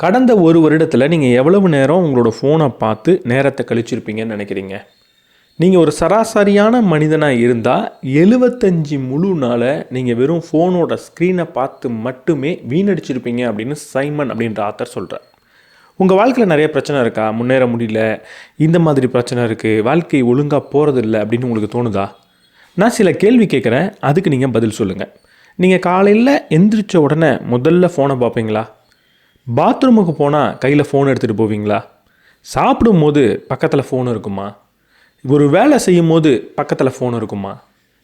கடந்த ஒரு வருடத்தில் நீங்கள் எவ்வளவு நேரம் உங்களோட ஃபோனை பார்த்து நேரத்தை கழிச்சிருப்பீங்கன்னு நினைக்கிறீங்க? நீங்கள் ஒரு சராசரியான மனிதனாக இருந்தால் 75 முழு நாளை நீங்கள் வெறும் ஃபோனோட ஸ்க்ரீனை பார்த்து மட்டுமே வீணடிச்சிருப்பீங்க அப்படின்னு சைமன் அப்படின்ற ஆத்தர் சொல்கிறார். உங்கள் வாழ்க்கையில் நிறைய பிரச்சனை இருக்கா? முன்னேற முடியல, இந்த மாதிரி பிரச்சனை இருக்குது, வாழ்க்கை ஒழுங்காக போகிறதில்ல அப்படின்னு உங்களுக்கு தோணுதா? நான் சில கேள்வி கேட்குறேன், அதுக்கு நீங்கள் பதில் சொல்லுங்கள். நீங்கள் காலையில் எந்திரிச்ச உடனே முதல்ல ஃபோனை பார்ப்பீங்களா? பாத்ரூமுக்கு போனால் கையில் ஃபோன் எடுத்துகிட்டு போவீங்களா? சாப்பிடும்போது பக்கத்தில் ஃபோன் இருக்குமா? ஒரு வேலை செய்யும் போது பக்கத்தில் ஃபோன் இருக்குமா?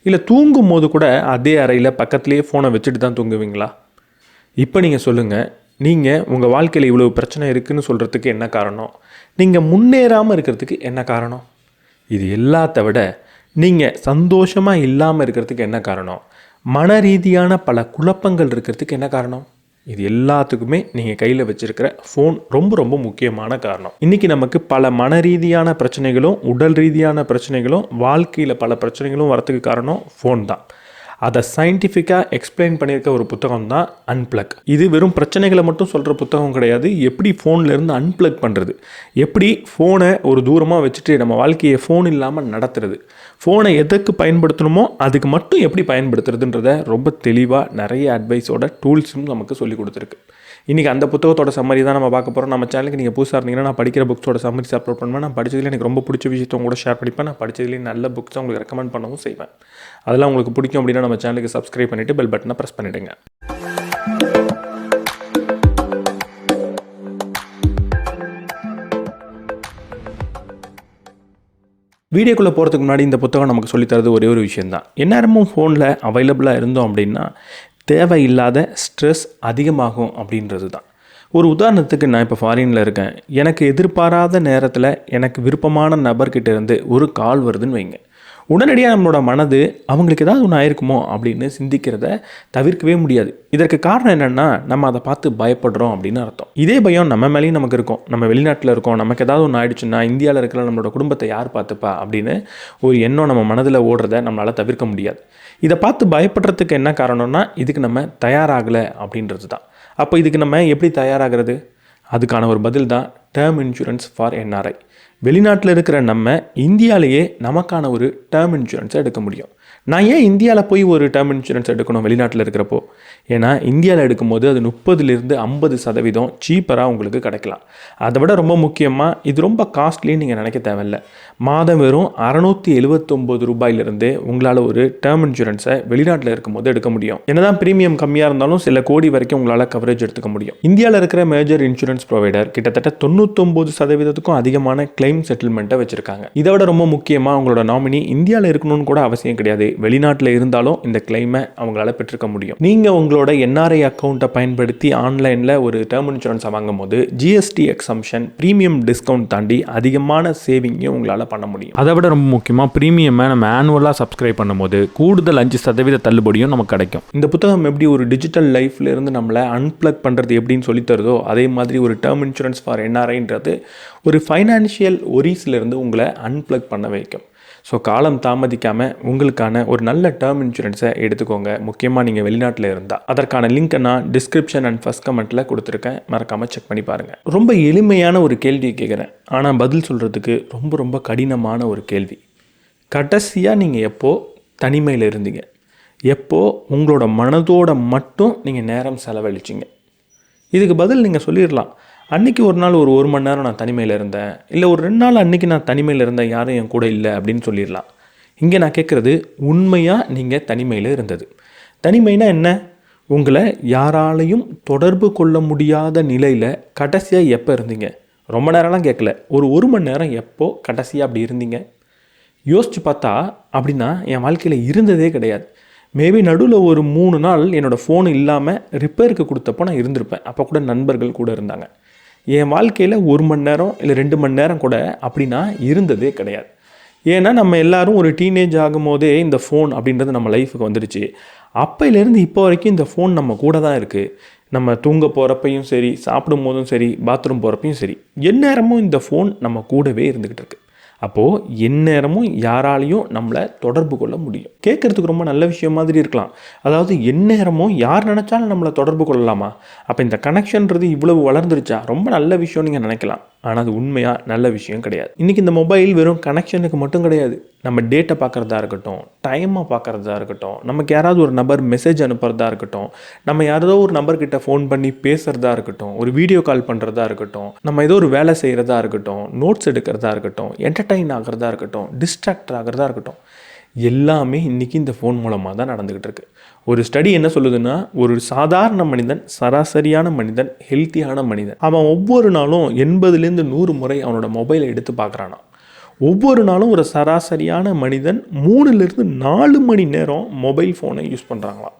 இல்லை தூங்கும் போது கூட அதே அறையில் பக்கத்துலேயே ஃபோனை வச்சுட்டு தான் தூங்குவீங்களா? இப்போ நீங்கள் சொல்லுங்கள், நீங்கள் உங்கள் வாழ்க்கையில் இவ்வளோ பிரச்சனை இருக்குதுன்னு சொல்கிறதுக்கு என்ன காரணம்? நீங்கள் முன்னேறாமல் இருக்கிறதுக்கு என்ன காரணம்? இது எல்லாத்த விட நீங்கள் சந்தோஷமாக இல்லாமல் இருக்கிறதுக்கு என்ன காரணம்? மன ரீதியான பல குழப்பங்கள் இருக்கிறதுக்கு என்ன காரணம்? இது எல்லாத்துக்குமே நீங்கள் கையில் வச்சுருக்கிற ஃபோன் ரொம்ப ரொம்ப முக்கியமான காரணம். இன்றைக்கி நமக்கு பல மன ரீதியான பிரச்சனைகளும் உடல் ரீதியான பிரச்சனைகளும் வாழ்க்கையில் பல பிரச்சனைகளும் வரத்துக்கு காரணம் ஃபோன் தான். அதை சயின்டிஃபிக்காக எக்ஸ்பிளைன் பண்ணியிருக்க ஒரு புத்தகம் தான் அன்பிளக். இது வெறும் பிரச்சனைகளை மட்டும் சொல்கிற புத்தகம் கிடையாது. எப்படி ஃபோன்லேருந்து அன்பிளக் பண்ணுறது, எப்படி ஃபோனை ஒரு தூரமாக வச்சுட்டு நம்ம வாழ்க்கையை ஃபோன் இல்லாமல் நடத்துறது, ஃபோனை எதுக்கு பயன்படுத்தணுமோ அதுக்கு மட்டும் எப்படி பயன்படுத்துறதுன்றத ரொம்ப தெளிவாக நிறைய அட்வைஸோட டூல்ஸும் நமக்கு சொல்லி கொடுத்துருக்கு. இன்றைக்கி அந்த புத்தகத்தோட சம்மரி தான் நம்ம பார்க்க போகிறோம். நம்ம சேனலுக்கு நீங்கள் புதுசாக இருந்தீங்கன்னா நான் படிக்கிற புக்ஸோட சம்மரிஸ் அப்லோட் பண்ணுவேன். நான் படித்ததில் எனக்கு ரொம்ப பிடிச்ச விஷயத்தை கூட ஷேர் பண்ணிப்பேன். நான் படித்ததுலேயே நல்ல புக்ஸை உங்களுக்கு ரெக்கமெண்ட் பண்ணவும் செய்வேன். அதெல்லாம் உங்களுக்கு பிடிக்கும் அப்படின்னா நம்ம சேனலுக்கு சப்ஸ்கிரைப் பண்ணிவிட்டு பெல் பட்டனை ப்ரெஸ் பண்ணிவிடுங்க. வீடியோக்குள்ளே போகிறதுக்கு முன்னாடி இந்த புத்தகம் நமக்கு சொல்லித்தரது ஒரே ஒரு விஷயந்தான். எந்நேரமும் ஃபோனில் அவைலபிளாக இருந்தோம் அப்படின்னா தேவையில்லாத ஸ்ட்ரெஸ் அதிகமாகும் அப்படின்றது தான். ஒரு உதாரணத்துக்கு, நான் இப்போ ஃபாரினில் இருக்கேன். எனக்கு எதிர்பாராத நேரத்தில் எனக்கு விருப்பமான நபர்கிட்ட இருந்து ஒரு கால் வருதுன்னு வைங்க. உடனடியாக நம்மளோட மனது அவங்களுக்கு ஏதாவது ஒன்று ஆயிருக்குமோ அப்படின்னு சிந்திக்கிறத தவிர்க்கவே முடியாது. இதற்கு காரணம் என்னென்னா, நம்ம அதை பார்த்து பயப்படுறோம் அப்படின்னு அர்த்தம். இதே பயம் நம்ம மேலேயும் நமக்கு இருக்கும். நம்ம வெளிநாட்டில் இருக்கோம், நமக்கு ஏதாவது ஒன்று ஆயிடுச்சுன்னா இந்தியாவில் இருக்கிற நம்மளோட குடும்பத்தை யார் பார்த்துப்பா அப்படின்னு ஒரு எண்ணம் நம்ம மனதில் ஓடுறத நம்மளால் தவிர்க்க முடியாது. இதை பார்த்து பயப்படுறதுக்கு என்ன காரணம்னா, இதுக்கு நம்ம தயாராகலை அப்படின்றது தான். அப்போ இதுக்கு நம்ம எப்படி தயாராகிறது? அதுக்கான ஒரு பதில் தான் டேர்ம் இன்சூரன்ஸ் ஃபார் என்ஆர்ஐ. வெளிநாட்டில் இருக்கிற நம்ம இந்தியாவிலேயே நமக்கான ஒரு டேர்ம் இன்சூரன்ஸை எடுக்க முடியும். நான் ஏன் இந்தியாவில் போய் ஒரு டேர்ம் இன்சூரன்ஸ் எடுக்கணும் வெளிநாட்டில் இருக்கிறப்போ? ஏன்னா இந்தியாவில் எடுக்கும்போது அது 30% சீப்பராக உங்களுக்கு கிடைக்கலாம். அதை விட ரொம்ப முக்கியமாக இது ரொம்ப காஸ்ட்லின்னு நீங்கள் நினைக்க தேவையில்லை. மாதம் வெறும் 679 ரூபாயிலிருந்து உங்களால் ஒரு டேர்ம் இன்சூரன்ஸை வெளிநாட்டில் இருக்கும்போது எடுக்க முடியும். என்னதான் ப்ரீமியம் கம்மியாக இருந்தாலும் சில கோடி வரைக்கும் உங்களால் கவரேஜ் எடுத்துக்க முடியும். இந்தியாவில் இருக்கிற மேஜர் இன்சூரன்ஸ் ப்ரொவைடர் கிட்டத்தட்ட 99% அதிகமான கிளைம் செட்டில்மெண்ட்டை வச்சுருக்காங்க. இதை விட ரொம்ப முக்கியமாக உங்களோட நாமினி இந்தியாவில் இருக்கணும்னு கூட அவசியம் கிடையாது. வெளிநாட்டில் இருந்தாலும் இந்த கிளைமை அவங்களால பெற்றுக்க முடியும். நீங்கள் உங்களோட என்ஆர்ஐ அக்கௌண்ட்டை பயன்படுத்தி ஆன்லைனில் ஒரு டேர்ம் இன்சூரன்ஸை வாங்கும் போது ஜிஎஸ்டி எக்ஸம்ஷன், ப்ரீமியம் டிஸ்கவுண்ட் தாண்டி அதிகமான சேவிங்கையும் உங்களால் பண்ண முடியும். அதை விட ரொம்ப முக்கியமாக ப்ரீமியமை நம்ம ஆனுவலாக சப்ஸ்கிரைப் பண்ணும்போது கூடுதல் 5% தள்ளுபடியும் நமக்கு கிடைக்கும். இந்த புத்தகம் எப்படி ஒரு டிஜிட்டல் லைஃப்ல இருந்து நம்மளை அன்பிளக் பண்ணுறது எப்படின்னு சொல்லி தருதோ, அதே மாதிரி ஒரு டேர்ம் இன்சூரன்ஸ் ஃபார் என்ஆர்ஐன்றது ஒரு ஃபைனான்ஷியல் ஒரீஸ்லேருந்து உங்களை அன்பிளக் பண்ண வைக்கும். ஸோ காலம் தாமதிக்காமல் உங்களுக்கான ஒரு நல்ல டேர்ம் இன்சூரன்ஸை எடுத்துக்கோங்க. முக்கியமாக நீங்கள் வெளிநாட்டில் இருந்தால். அதற்கான லிங்க்கை நான் டிஸ்கிரிப்ஷன் அண்ட் ஃபர்ஸ்ட் கமெண்ட்டில் கொடுத்துருக்கேன், மறக்காமல் செக் பண்ணி பாருங்கள். ரொம்ப எளிமையான ஒரு கேள்வியை கேட்குறேன், ஆனால் பதில் சொல்கிறதுக்கு ரொம்ப ரொம்ப கடினமான ஒரு கேள்வி. கடைசியாக நீங்கள் எப்போது தனிமையில் இருந்தீங்க? எப்போது உங்களோட மனதோட மட்டும் நீங்கள் நேரம் செலவழிச்சிங்க? இதுக்கு பதில் நீங்கள் சொல்லிடலாம், அன்றைக்கி ஒரு நாள் ஒரு மணி நேரம் நான் தனிமையில் இருந்தேன், இல்லை ஒரு 2 நாள் அன்றைக்கி நான் தனிமையில் இருந்தேன், யாரும் என் கூட இல்லை அப்படின்னு சொல்லிடலாம். இங்கே நான் கேட்குறது, உண்மையாக நீங்கள் தனிமையில் இருந்தது. தனிமைனா என்ன? உங்களை யாராலையும் தொடர்பு கொள்ள முடியாத நிலையில் கடைசியாக எப்போ இருந்தீங்க? ரொம்ப நேரம்லாம் கேட்கல, ஒரு மணி நேரம் எப்போ கடைசியாக அப்படி இருந்தீங்க? யோசித்து பார்த்தா அப்படின்னா என் வாழ்க்கையில் இருந்ததே கிடையாது. மேபி நடுவில் ஒரு 3 நாள் என்னோடய ஃபோன் இல்லாமல் ரிப்பேருக்கு கொடுத்தப்போ நான் இருந்திருப்பேன். அப்போ கூட நண்பர்கள் கூட இருந்தாங்க. என் வாழ்க்கையில் 1 மணி நேரம் இல்லை 2 மணி நேரம் கூட அப்படின்னா இருந்ததே கிடையாது. ஏன்னா நம்ம எல்லோரும் ஒரு டீனேஜ் ஆகும் போதே இந்த ஃபோன் அப்படின்றது நம்ம லைஃபுக்கு வந்துடுச்சு. அப்போலேருந்து இப்போ வரைக்கும் இந்த ஃபோன் நம்ம கூட தான் இருக்குது. நம்ம தூங்க போகிறப்பையும் சரி, சாப்பிடும் போதும் சரி, பாத்ரூம் போகிறப்பையும் சரி, எந்நேரமும் இந்த ஃபோன் நம்ம கூடவே இருந்துக்கிட்டு இருக்குது. அப்போது எந்நேரமும் யாராலையும் நம்மளை தொடர்பு கொள்ள முடியும். கேட்குறதுக்கு ரொம்ப நல்ல விஷயம் மாதிரி இருக்கலாம். அதாவது எந்நேரமும் யார் நினச்சாலும் நம்மளை தொடர்பு கொள்ளலாமா? அப்போ இந்த கனெக்ஷன்றது இவ்வளவு வளர்ந்துருச்சா? ரொம்ப நல்ல விஷயம் நீங்கள் நினைக்கலாம். ஆனால் அது உண்மையாக நல்ல விஷயம் கிடையாது. இன்றைக்கி இந்த மொபைல் வெறும் கனெக்ஷனுக்கு மட்டும் கிடையாது. நம்ம டேட்டை பார்க்குறதா இருக்கட்டும், டைமை பார்க்குறதா இருக்கட்டும், நமக்கு யாராவது ஒரு நபர் மெசேஜ் அனுப்புறதா இருக்கட்டும், நம்ம யாரோ ஒரு நபர்கிட்ட ஃபோன் பண்ணி பேசுகிறதா இருக்கட்டும், ஒரு வீடியோ கால் பண்ணுறதா இருக்கட்டும், நம்ம ஏதோ ஒரு வேலை செய்கிறதா இருக்கட்டும், நோட்ஸ் எடுக்கிறதா இருக்கட்டும், என்டர்டெயின் ஆகிறதா இருக்கட்டும், டிஸ்ட்ராக்ட் ஆகிறதா இருக்கட்டும், எல்லாமே இன்றைக்கி இந்த ஃபோன் மூலமாக தான் நடந்துக்கிட்டு இருக்கு. ஒரு ஸ்டடி என்ன சொல்லுதுன்னா, ஒரு சாதாரண மனிதன், சராசரியான மனிதன், ஹெல்த்தியான மனிதன், அவன் ஒவ்வொரு நாளும் 80லேருந்து 100 முறை அவனோட மொபைலை எடுத்து பார்க்குறானா. ஒவ்வொரு நாளும் ஒரு சராசரியான மனிதன் 3லேருந்து 4 மணி நேரம் மொபைல் ஃபோனை யூஸ் பண்ணுறாங்களாம்.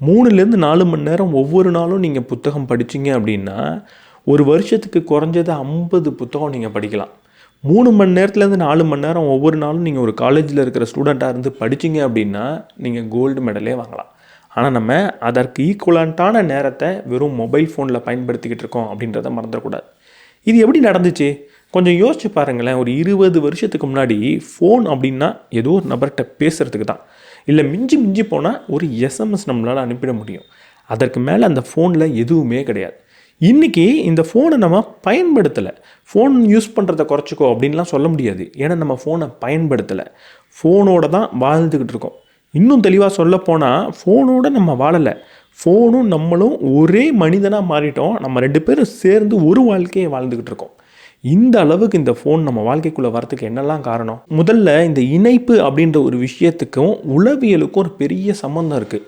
3லேருந்து 4 மணி நேரம் ஒவ்வொரு நாளும் நீங்கள் புத்தகம் படிச்சிங்க அப்படின்னா, ஒரு வருஷத்துக்கு குறைஞ்சது 50 புத்தகம் நீங்கள் படிக்கலாம். 3 மணி நேரத்துலேருந்து 4 மணி நேரம் ஒவ்வொரு நாளும் நீங்கள் ஒரு காலேஜில் இருக்கிற ஸ்டூடெண்ட்டாக இருந்து படிச்சிங்க அப்படின்னா நீங்கள் கோல்டு மெடலே வாங்கலாம். ஆனால் நம்ம அதற்கு ஈக்குவலண்ட்டான நேரத்தை வெறும் மொபைல் ஃபோனில் பயன்படுத்திக்கிட்டு இருக்கோம் அப்படின்றத மறந்துடக்கூடாது. இது எப்படி நடந்துச்சு? கொஞ்சம் யோசிச்சு பாருங்களேன். ஒரு 20 வருஷத்துக்கு முன்னாடி ஃபோன் அப்படின்னா ஏதோ ஒரு நபர்கிட்ட பேசுகிறதுக்கு தான், இல்லை மிஞ்சி போனால் ஒரு எஸ்எம்எஸ் நம்மளால் அனுப்பிட முடியும். அதற்கு மேலே அந்த ஃபோனில் எதுவுமே கிடையாது. இன்றைக்கி இந்த ஃபோனை நம்ம பயன்படுத்தலை. ஃபோன் யூஸ் பண்ணுறதை குறைச்சிக்கோ அப்படின்லாம் சொல்ல முடியாது. ஏன்னா நம்ம ஃபோனை பயன்படுத்தலை, ஃபோனோட தான் வாழ்ந்துக்கிட்டு இருக்கோம். இன்னும் தெளிவாக சொல்லப்போனால் ஃபோனோடு நம்ம வாழலை, ஃபோனும் நம்மளும் ஒரே மனிதனாக மாறிட்டோம். நம்ம 2 பேரும் சேர்ந்து ஒரு வாழ்க்கையை வாழ்ந்துக்கிட்டு இருக்கோம். இந்த அளவுக்கு இந்த ஃபோன் நம்ம வாழ்க்கைக்குள்ளே வரத்துக்கு என்னெல்லாம் காரணம்? முதல்ல இந்த இணைப்பு அப்படின்ற ஒரு விஷயத்துக்கும் உளவியலுக்கும் ஒரு பெரிய சம்மந்தம் இருக்குது.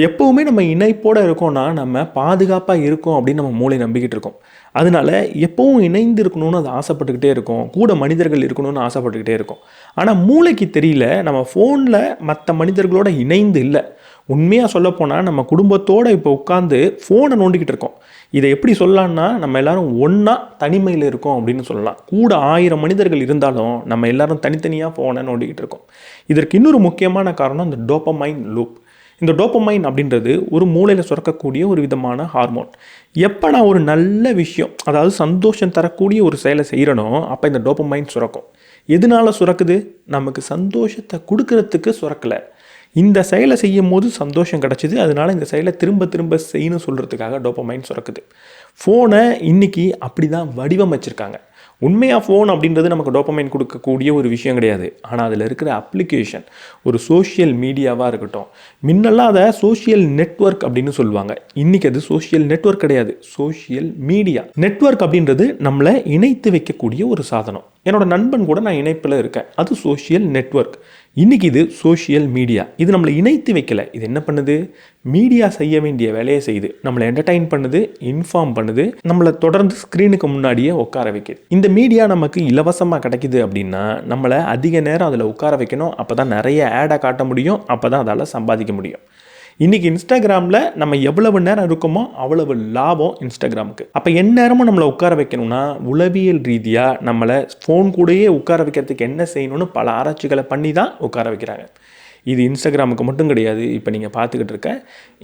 எப்போவுமே நம்ம இணைப்போடு இருக்கோம்னா நம்ம பாதுகாப்பாக இருக்கோம் அப்படின்னு நம்ம மூளை நம்பிக்கிட்டு இருக்கோம். அதனால எப்போவும் இணைந்து இருக்கணும்னு அது ஆசைப்பட்டுக்கிட்டே இருக்கும், கூட மனிதர்கள் இருக்கணும்னு ஆசைப்பட்டுக்கிட்டே இருக்கும். ஆனால் மூளைக்கு தெரியல நம்ம ஃபோனில் மற்ற மனிதர்களோட இணைந்து இல்லை. உண்மையாக சொல்லப்போனால் நம்ம குடும்பத்தோடு இப்போ உட்காந்து ஃபோனை நோண்டிக்கிட்டு இருக்கோம். இதை எப்படி சொல்லலாம்னா, நம்ம எல்லோரும் ஒன்றா தனிமையில் இருக்கோம் அப்படின்னு சொல்லலாம். கூட 1000 மனிதர்கள் இருந்தாலும் நம்ம எல்லோரும் தனித்தனியாக ஃபோனை நோண்டிக்கிட்டு இருக்கோம். இதற்கு இன்னொரு முக்கியமான காரணம் இந்த டோபமைன் லூப். இந்த டோபமைன் அப்படின்றது ஒரு மூளையில் சுரக்கக்கூடிய ஒரு விதமான ஹார்மோன். எப்போ நான் ஒரு நல்ல விஷயம், அதாவது சந்தோஷம் தரக்கூடிய ஒரு செயலை செய்கிறனோ அப்போ இந்த டோபமைன் சுரக்கும். எதனால சுரக்குது? நமக்கு சந்தோஷத்தை கொடுக்கறதுக்கு சுரக்கலை. இந்த செயலை செய்யும் போது சந்தோஷம் கிடச்சிது, அதனால இந்த செயலை திரும்ப திரும்ப செய்யணும் சொல்கிறதுக்காக டோபமைன் சுரக்குது. ஃபோனை இன்றைக்கி அப்படி தான் வடிவமைச்சிருக்காங்க. உண்மையாக ஃபோன் அப்படின்றது நமக்கு டோபமைன் கொடுக்கக்கூடிய ஒரு விஷயம் கிடையாது. ஆனால் அதில் இருக்கிற அப்ளிகேஷன் ஒரு சோஷியல் மீடியாவாக இருக்கட்டும், முன்னெல்லாம் அதை சோஷியல் நெட்வொர்க் அப்படின்னு சொல்லுவாங்க. இன்றைக்கி அது சோஷியல் நெட்வொர்க் கிடையாது, சோஷியல் மீடியா. நெட்வொர்க் அப்படின்றது நம்மளை இணைத்து வைக்கக்கூடிய ஒரு சாதனம். என்னோட நண்பன் கூட நான் இணைப்பில் இருக்கேன், அது சோஷியல் நெட்வொர்க். இன்றைக்கி இது சோஷியல் மீடியா. இது நம்மளை இணைத்து வைக்கலை. இது என்ன பண்ணுது? மீடியா செய்ய வேண்டிய வேலையை செய்யுது, நம்மளை என்டர்டைன் பண்ணுது, இன்ஃபார்ம் பண்ணுது, நம்மளை தொடர்ந்து ஸ்க்ரீனுக்கு முன்னாடியே உட்கார வைக்குது. இந்த மீடியா நமக்கு இலவசமாக கிடைக்குது அப்படின்னா நம்மளை அதிக நேரம் அதில் உட்கார வைக்கணும். அப்போ தான் நிறைய ஆடை காட்ட முடியும், அப்போ தான் அதால் சம்பாதிக்க முடியும். இன்றைக்கி இன்ஸ்டாகிராமில் நம்ம எவ்வளவு நேரம் இருக்கோமோ அவ்வளவு லாபம் இன்ஸ்டாகிராமுக்கு. அப்போ எந்நேரமும் நம்மளை உட்கார வைக்கணும்னா உளவியல் ரீதியாக நம்மளை ஃபோன் கூடயே உட்கார வைக்கிறதுக்கு என்ன செய்யணும்னு பல ஆராய்ச்சிகளை பண்ணி தான் உட்கார வைக்கிறாங்க. இது இன்ஸ்டாகிராமுக்கு மட்டும் கிடையாது, இப்போ நீங்கள் பார்த்துக்கிட்டு இருக்க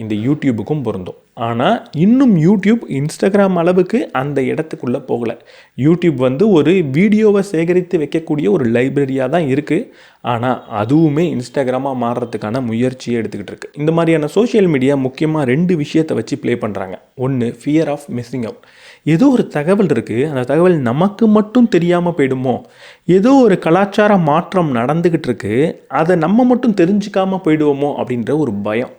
இந்த யூடியூபுக்கும் பொருந்தும். ஆனால் இன்னும் யூடியூப் இன்ஸ்டாகிராம் அளவுக்கு அந்த இடத்துக்குள்ளே போகலை. யூடியூப் ஒரு வீடியோவை சேகரித்து வைக்கக்கூடிய ஒரு லைப்ரரியாக தான் இருக்குது. ஆனால் அதுவுமே இன்ஸ்டாகிராமாக மாறுறதுக்கான முயற்சியை எடுத்துக்கிட்டு இருக்குது. இந்த மாதிரியான சோஷியல் மீடியா முக்கியமாக 2 விஷயத்தை வச்சு ப்ளே பண்ணுறாங்க. ஒன்று, ஃபியர் ஆஃப் மிஸ்ஸிங் அவுட். ஏதோ ஒரு தகவல் இருக்குது, அந்த தகவல் நமக்கு மட்டும் தெரியாமல் போயிடுமோ, ஏதோ ஒரு கலாச்சார மாற்றம் நடந்துக்கிட்டு இருக்கு, அதை நம்ம மட்டும் தெரிஞ்சுக்காமல் போயிடுவோமோ அப்படின்ற ஒரு பயம்.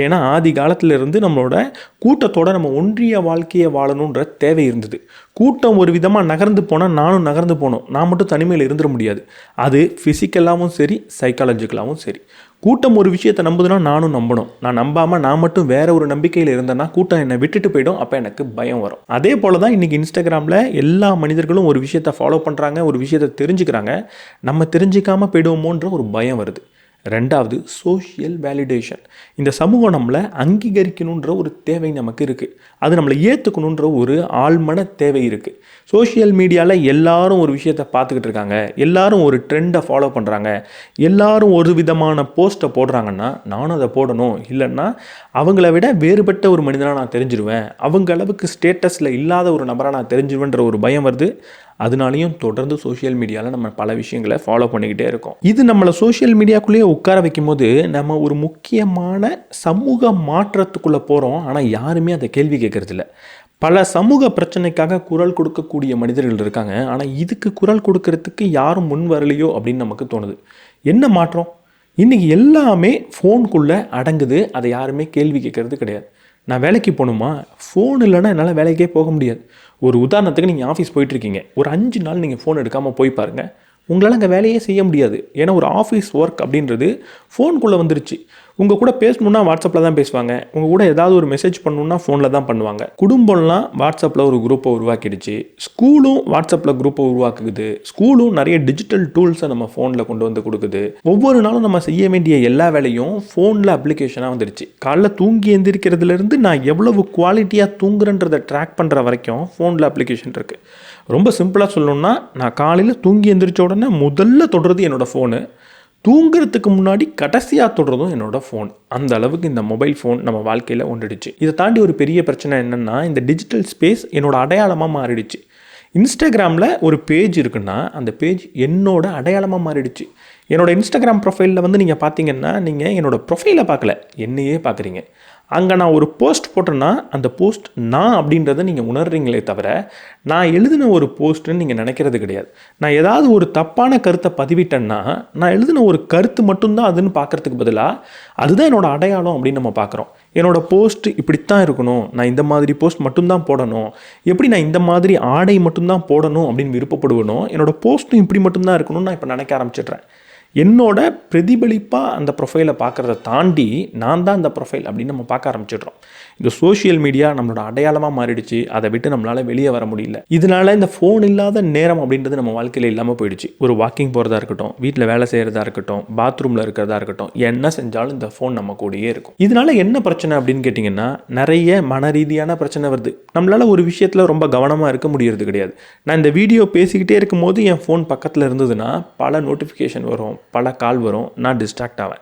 ஏன்னா ஆதி காலத்திலிருந்து நம்மளோட கூட்டத்தோடு நம்ம ஒன்றிய வாழ்க்கையை வாழணுன்ற தேவை இருந்தது. கூட்டம் ஒரு விதமாக நகர்ந்து போனால் நானும் நகர்ந்து போகணும், நான் மட்டும் தனிமையில் இருந்துட முடியாது. அது ஃபிசிக்கலாகவும் சரி, சைக்காலஜிக்கலாகவும் சரி. கூட்டம் ஒரு விஷயத்தை நம்புதுன்னா நானும் நம்பணும். நான் நம்பாமல் நான் மட்டும் வேற ஒரு நம்பிக்கையில் இருந்தேன்னா கூட்டம் என்னை விட்டுட்டு போயிடும், அப்போ எனக்கு பயம் வரும். அதே போல் தான் இன்றைக்கி இன்ஸ்டாகிராமில் எல்லா மனிதர்களும் ஒரு விஷயத்தை ஃபாலோ பண்ணுறாங்க, ஒரு விஷயத்தை தெரிஞ்சுக்கிறாங்க. நம்ம தெரிஞ்சிக்காமல் போயிடுவோமோன்ற ஒரு பயம் வருது. 2வது, சோஷியல் வேலிடேஷன். இந்த சமூகம் நம்மளை அங்கீகரிக்கணுன்ற ஒரு தேவை நமக்கு இருக்குது. அது நம்மளை ஏற்றுக்கணுன்ற ஒரு ஆழ்மன தேவை இருக்குது. சோஷியல் மீடியாவில் எல்லாரும் ஒரு விஷயத்தை பார்த்துக்கிட்டு இருக்காங்க, எல்லாரும் ஒரு ட்ரெண்டை ஃபாலோ பண்ணுறாங்க, எல்லாரும் ஒரு விதமான போஸ்ட்டை போடுறாங்கன்னா நானும் அதை போடணும், இல்லைன்னா அவங்கள விட வேறுபட்ட ஒரு மனிதனாக நான் தெரிஞ்சிருவேன், அவங்க அளவுக்கு ஸ்டேட்டஸில் இல்லாத ஒரு நபராக நான் தெரிஞ்சிருவேன்ற ஒரு பயம் வருது. அதனாலையும் தொடர்ந்து சோஷியல் மீடியாவில் நம்ம பல விஷயங்களை ஃபாலோ பண்ணிக்கிட்டே இருக்கோம். இது நம்மளை சோஷியல் மீடியாக்குள்ளேயே உட்கார வைக்கும் போது நம்ம ஒரு முக்கியமான சமூக மாற்றத்துக்குள்ளே போகிறோம். ஆனால் யாருமே அதை கேள்வி கேட்கறதில்ல. பல சமூக பிரச்சனைக்காக குரல் கொடுக்கக்கூடிய மனிதர்கள் இருக்காங்க. ஆனால் இதுக்கு குரல் கொடுக்கறதுக்கு யாரும் முன் வரலையோ அப்படின்னு நமக்கு தோணுது. என்ன மாற்றம்? இன்றைக்கி எல்லாமே ஃபோனுக்குள்ளே அடங்குது. அதை யாருமே கேள்வி கேட்கறது கிடையாது. நான் வேலைக்கு போகணுமா? ஃபோன் இல்லைன்னா என்னால் வேலைக்கே போக முடியாது. ஒரு உதாரணத்துக்கு நீங்கள் ஆஃபீஸ் போயிட்டுருக்கீங்க. ஒரு 5 நாள் நீங்கள் ஃபோன் எடுக்காமல் போய் பாருங்கள். உங்களால் அங்கே வேலையே செய்ய முடியாது. ஏன்னா ஒரு ஆஃபீஸ் ஒர்க் அப்படின்றது ஃபோனுக்குள்ளே வந்துருச்சு. உங்கள் கூட பேசணுன்னா வாட்ஸ்அப்பில் தான் பேசுவாங்க. உங்கள் கூட ஏதாவது ஒரு மெசேஜ் பண்ணணுன்னா ஃபோனில் தான் பண்ணுவாங்க. குடும்பம்லாம் வாட்ஸ்அப்பில் ஒரு குரூப்பை உருவாக்கிடுச்சு. ஸ்கூலும் வாட்ஸ்அப்பில் குரூப்பை உருவாக்குது. ஸ்கூலும் நிறைய டிஜிட்டல் டூல்ஸை நம்ம ஃபோனில் கொண்டு வந்து கொடுக்குது. ஒவ்வொரு நாளும் நம்ம செய்ய வேண்டிய எல்லா வேலையும் ஃபோனில் அப்ளிகேஷனாக வந்துடுச்சு. காலைல தூங்கி எந்திரிக்கிறதுலேருந்து நான் எவ்வளவு குவாலிட்டியாக தூங்குறன்றதை ட்ராக் பண்ணுற வரைக்கும் ஃபோனில் அப்ளிகேஷன் இருக்குது. ரொம்ப சிம்பிளாக சொல்லணுன்னா, நான் காலையில் தூங்கி எந்திரிச்ச உடனே முதல்ல தொடுறது என்னோடய ஃபோனு. தூங்குறதுக்கு முன்னாடி கடைசியாக தொடுறதும் என்னோடய ஃபோன். அந்த அளவுக்கு இந்த மொபைல் ஃபோன் நம்ம வாழ்க்கையில் ஒன்றிடுச்சு. இதை தாண்டி ஒரு பெரிய பிரச்சனை என்னென்னா, இந்த டிஜிட்டல் ஸ்பேஸ் என்னோடய அடையாளமாக மாறிடுச்சு. இன்ஸ்டாகிராமில் ஒரு பேஜ் இருக்குன்னா அந்த பேஜ் என்னோட அடையாளமாக மாறிடுச்சு. என்னோடய இன்ஸ்டாகிராம் ப்ரொஃபைலில் வந்து நீங்கள் பார்த்தீங்கன்னா, நீங்கள் என்னோடய ப்ரொஃபைலை பார்க்கல, என்னையே பார்க்குறீங்க. அங்கே நான் ஒரு போஸ்ட் போட்டேன்னா அந்த போஸ்ட் நான் அப்படின்றத நீங்கள் உணர்றீங்களே தவிர, நான் எழுதின ஒரு போஸ்ட்டுன்னு நீங்கள் நினைக்கிறது கிடையாது. நான் ஏதாவது ஒரு தப்பான கருத்தை பதிவிட்டேன்னா, நான் எழுதின ஒரு கருத்து மட்டும்தான் அதுன்னு பார்க்குறதுக்கு பதிலாக அதுதான் என்னோடய அடையாளம் அப்படின்னு நம்ம பார்க்குறோம். என்னோடய போஸ்ட் இப்படித்தான் இருக்கணும், நான் இந்த மாதிரி போஸ்ட் மட்டும்தான் போடணும், எப்படி நான் இந்த மாதிரி ஆடை மட்டும்தான் போடணும் அப்படின்னு விருப்பப்படுவேனோ, என்னோடய போஸ்ட்டும் இப்படி மட்டும்தான் இருக்கணும்னு நான் இப்போ நினைக்க ஆரம்பிச்சிடுறேன். என்னோட பிரதிபலிப்பாக அந்த ப்ரொஃபைலை பார்க்குறத தாண்டி நான் தான் அந்த ப்ரொஃபைல் அப்படின்னு நம்ம பார்க்க ஆரம்பிச்சிடுறோம். இந்த சோஷியல் மீடியா நம்மளோட அடையாளமாக மாறிடுச்சு. அதை விட்டு நம்மளால் வெளியே வர முடியல. இதனால் இந்த ஃபோன் இல்லாத நேரம் அப்படின்றது நம்ம வாழ்க்கையில் இல்லாமல் போயிடுச்சு. ஒரு வாக்கிங் போகிறதா இருக்கட்டும், வீட்டில் வேலை செய்கிறதா இருக்கட்டும், பாத்ரூமில் இருக்கிறதா இருக்கட்டும், என்ன செஞ்சாலும் இந்த ஃபோன் நம்ம கூடயே இருக்கும். இதனால் என்ன பிரச்சனை அப்படின்னு கேட்டிங்கன்னா, நிறைய மன ரீதியான பிரச்சனை வருது. நம்மளால் ஒரு விஷயத்தில் ரொம்ப கவனமாக இருக்க முடியறது கிடையாது. நான் இந்த வீடியோ பேசிக்கிட்டே இருக்கும்போது என் ஃபோன் பக்கத்தில் இருந்ததுன்னா பல நோட்டிஃபிகேஷன் வரும், பல கால் வரும், நான் டிஸ்ட்ராக்ட் ஆவேன்.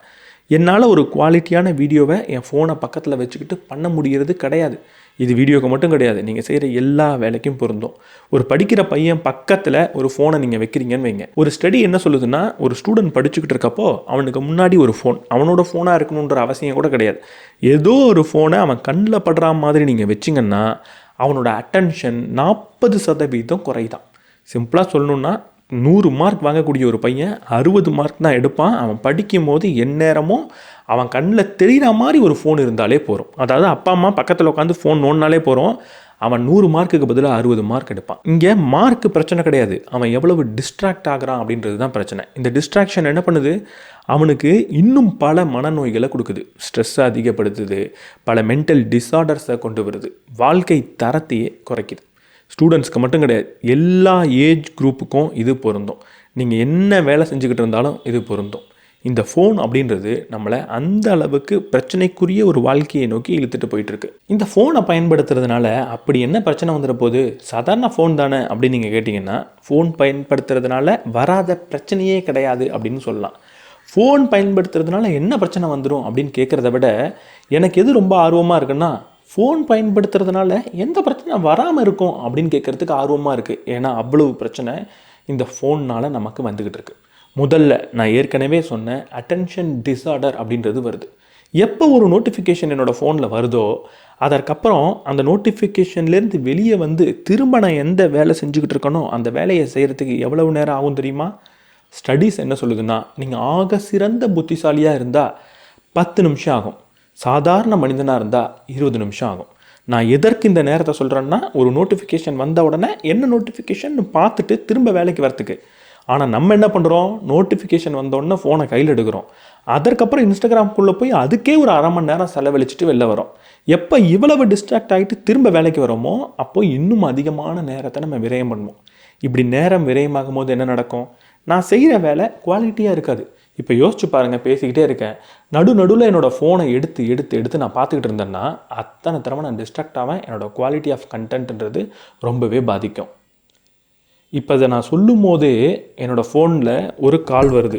என்னால் ஒரு குவாலிட்டியான வீடியோவை என் ஃபோனை பக்கத்தில் வச்சுக்கிட்டு பண்ண முடிகிறது கிடையாது. இது வீடியோக்கு மட்டும் கிடையாது, நீங்கள் செய்கிற எல்லா வேலைக்கும் பொருந்தும். ஒரு படிக்கிற பையன் பக்கத்தில் ஒரு ஃபோனை நீங்கள் வைக்கிறீங்கன்னு வைங்க. ஒரு ஸ்டடி என்ன சொல்லுதுன்னா, ஒரு ஸ்டூடெண்ட் படிச்சுக்கிட்டு இருக்கப்போ அவனுக்கு முன்னாடி ஒரு ஃபோன், அவனோட ஃபோனாக இருக்கணுன்ற அவசியம் கூட கிடையாது. ஏதோ ஒரு ஃபோனை அவன் கண்ணில் படுற மாதிரி நீங்கள் வச்சிங்கன்னா அவனோட அட்டென்ஷன் 40% குறைதான். சிம்பிளாக சொல்லணுன்னா, 100 மார்க் வாங்கக்கூடிய ஒரு பையன் 60 மார்க் தான் எடுப்பான். அவன் படிக்கும் போது எந்நேரமும் அவன் கண்ணில் தெரிகிற மாதிரி ஒரு ஃபோன் இருந்தாலே போகிறோம். அதாவது அப்பா அம்மா பக்கத்தில் உட்காந்து ஃபோன் நோண்டினாலே போகிறோம், அவன் 100 மார்க்குக்கு பதிலாக 60 மார்க் எடுப்பான். இங்கே மார்க்கு பிரச்சனை கிடையாது, அவன் எவ்வளவு டிஸ்ட்ராக்ட் ஆகிறான் அப்படின்றது தான் பிரச்சனை. இந்த டிஸ்ட்ராக்ஷன் என்ன பண்ணுது, அவனுக்கு இன்னும் பல மனநோய்களை கொடுக்குது. ஸ்ட்ரெஸ்ஸை அதிகப்படுத்துது, பல மென்டல் டிஸார்டர்ஸை கொண்டு வருது, வாழ்க்கை தரத்தையே குறைக்குது. ஸ்டூடெண்ட்ஸ்க்கு மட்டும் கிடையாது, எல்லா ஏஜ் குரூப்புக்கும் இது பொருந்தும். நீங்கள் என்ன வேலை செஞ்சுக்கிட்டு இருந்தாலும் இது பொருந்தும். இந்த ஃபோன் அப்படின்றது நம்மளை அந்த அளவுக்கு பிரச்சனைக்குரிய ஒரு வாழ்க்கையை நோக்கி இழுத்துட்டு போயிட்டுருக்கு. இந்த ஃபோனை பயன்படுத்துறதுனால அப்படி என்ன பிரச்சனை வந்துட போகுது? சாதாரண ஃபோன் தானே அப்படின்னு நீங்கள் கேட்டிங்கன்னா, ஃபோன் பயன்படுத்துறதுனால வராத பிரச்சனையே கிடையாது அப்படின்னு சொல்லலாம். ஃபோன் பயன்படுத்துறதுனால என்ன பிரச்சனை வந்துடும் அப்படின்னு கேட்குறத விட, எனக்கு எது ரொம்ப ஆர்வமாக இருக்குன்னா, ஃபோன் பயன்படுத்துறதுனால எந்த பிரச்சனை வராமல் இருக்கும் அப்படின்னு கேட்குறதுக்கு ஆர்வமாக இருக்குது. ஏன்னா அவ்வளவு பிரச்சனை இந்த ஃபோன்னால் நமக்கு வந்துக்கிட்டு இருக்குது. முதல்ல நான் ஏற்கனவே சொன்ன அட்டென்ஷன் டிஸார்டர் அப்படின்றது வருது. எப்போ ஒரு நோட்டிஃபிகேஷன் என்னோடய ஃபோனில் வருதோ அதற்கப்புறம் அந்த நோட்டிஃபிகேஷன்லேருந்து வெளியே வந்து திரும்ப நான் எந்த வேலை செஞ்சுக்கிட்டு இருக்கனோ அந்த வேலையை செய்கிறதுக்கு எவ்வளவு நேரம் ஆகும் தெரியுமா? ஸ்டடீஸ் என்ன சொல்லுதுன்னா, நீங்கள் ஆக சிறந்த புத்திசாலியாக இருந்தால் 10 நிமிஷம் ஆகும், சாதாரண மனிதனாக இருந்தால் 20 நிமிஷம் ஆகும். நான் எதற்கு இந்த நேரத்தை சொல்கிறேன்னா, ஒரு நோட்டிஃபிகேஷன் வந்த உடனே என்ன நோட்டிஃபிகேஷன் பார்த்துட்டு திரும்ப வேலைக்கு வரத்துக்கு. ஆனால் நம்ம என்ன பண்ணுறோம், நோட்டிஃபிகேஷன் வந்தோடனே ஃபோனை கையில் எடுக்கிறோம், அதற்கப்புறம் இன்ஸ்டாகிராம்குள்ளே போய் அதுக்கே ஒரு அரை மணி நேரம் செலவழிச்சிட்டு வெளில வரோம். எப்போ இவ்வளவு டிஸ்ட்ராக்ட் ஆகிட்டு திரும்ப வேலைக்கு வரோமோ அப்போ இன்னும் அதிகமான நேரத்தை நம்ம விரயம் பண்ணுவோம். இப்படி நேரம் விரயமாகும் போது என்ன நடக்கும்? நான் செய்கிற வேலை குவாலிட்டியாக இருக்காது. இப்போ யோசிச்சு பாருங்கள், பேசிக்கிட்டே இருக்கேன், நடுவில் என்னோடய ஃபோனை எடுத்து நான் பார்த்துக்கிட்டு இருந்தேன்னா அத்தனை தடவை நான் டிஸ்ட்ராக்ட் ஆவேன். என்னோடய குவாலிட்டி ஆஃப் கண்டென்ட்ன்றது ரொம்பவே பாதிக்கும். இப்போ அதை நான் சொல்லும் போதே என்னோடய ஃபோனில் ஒரு கால் வருது.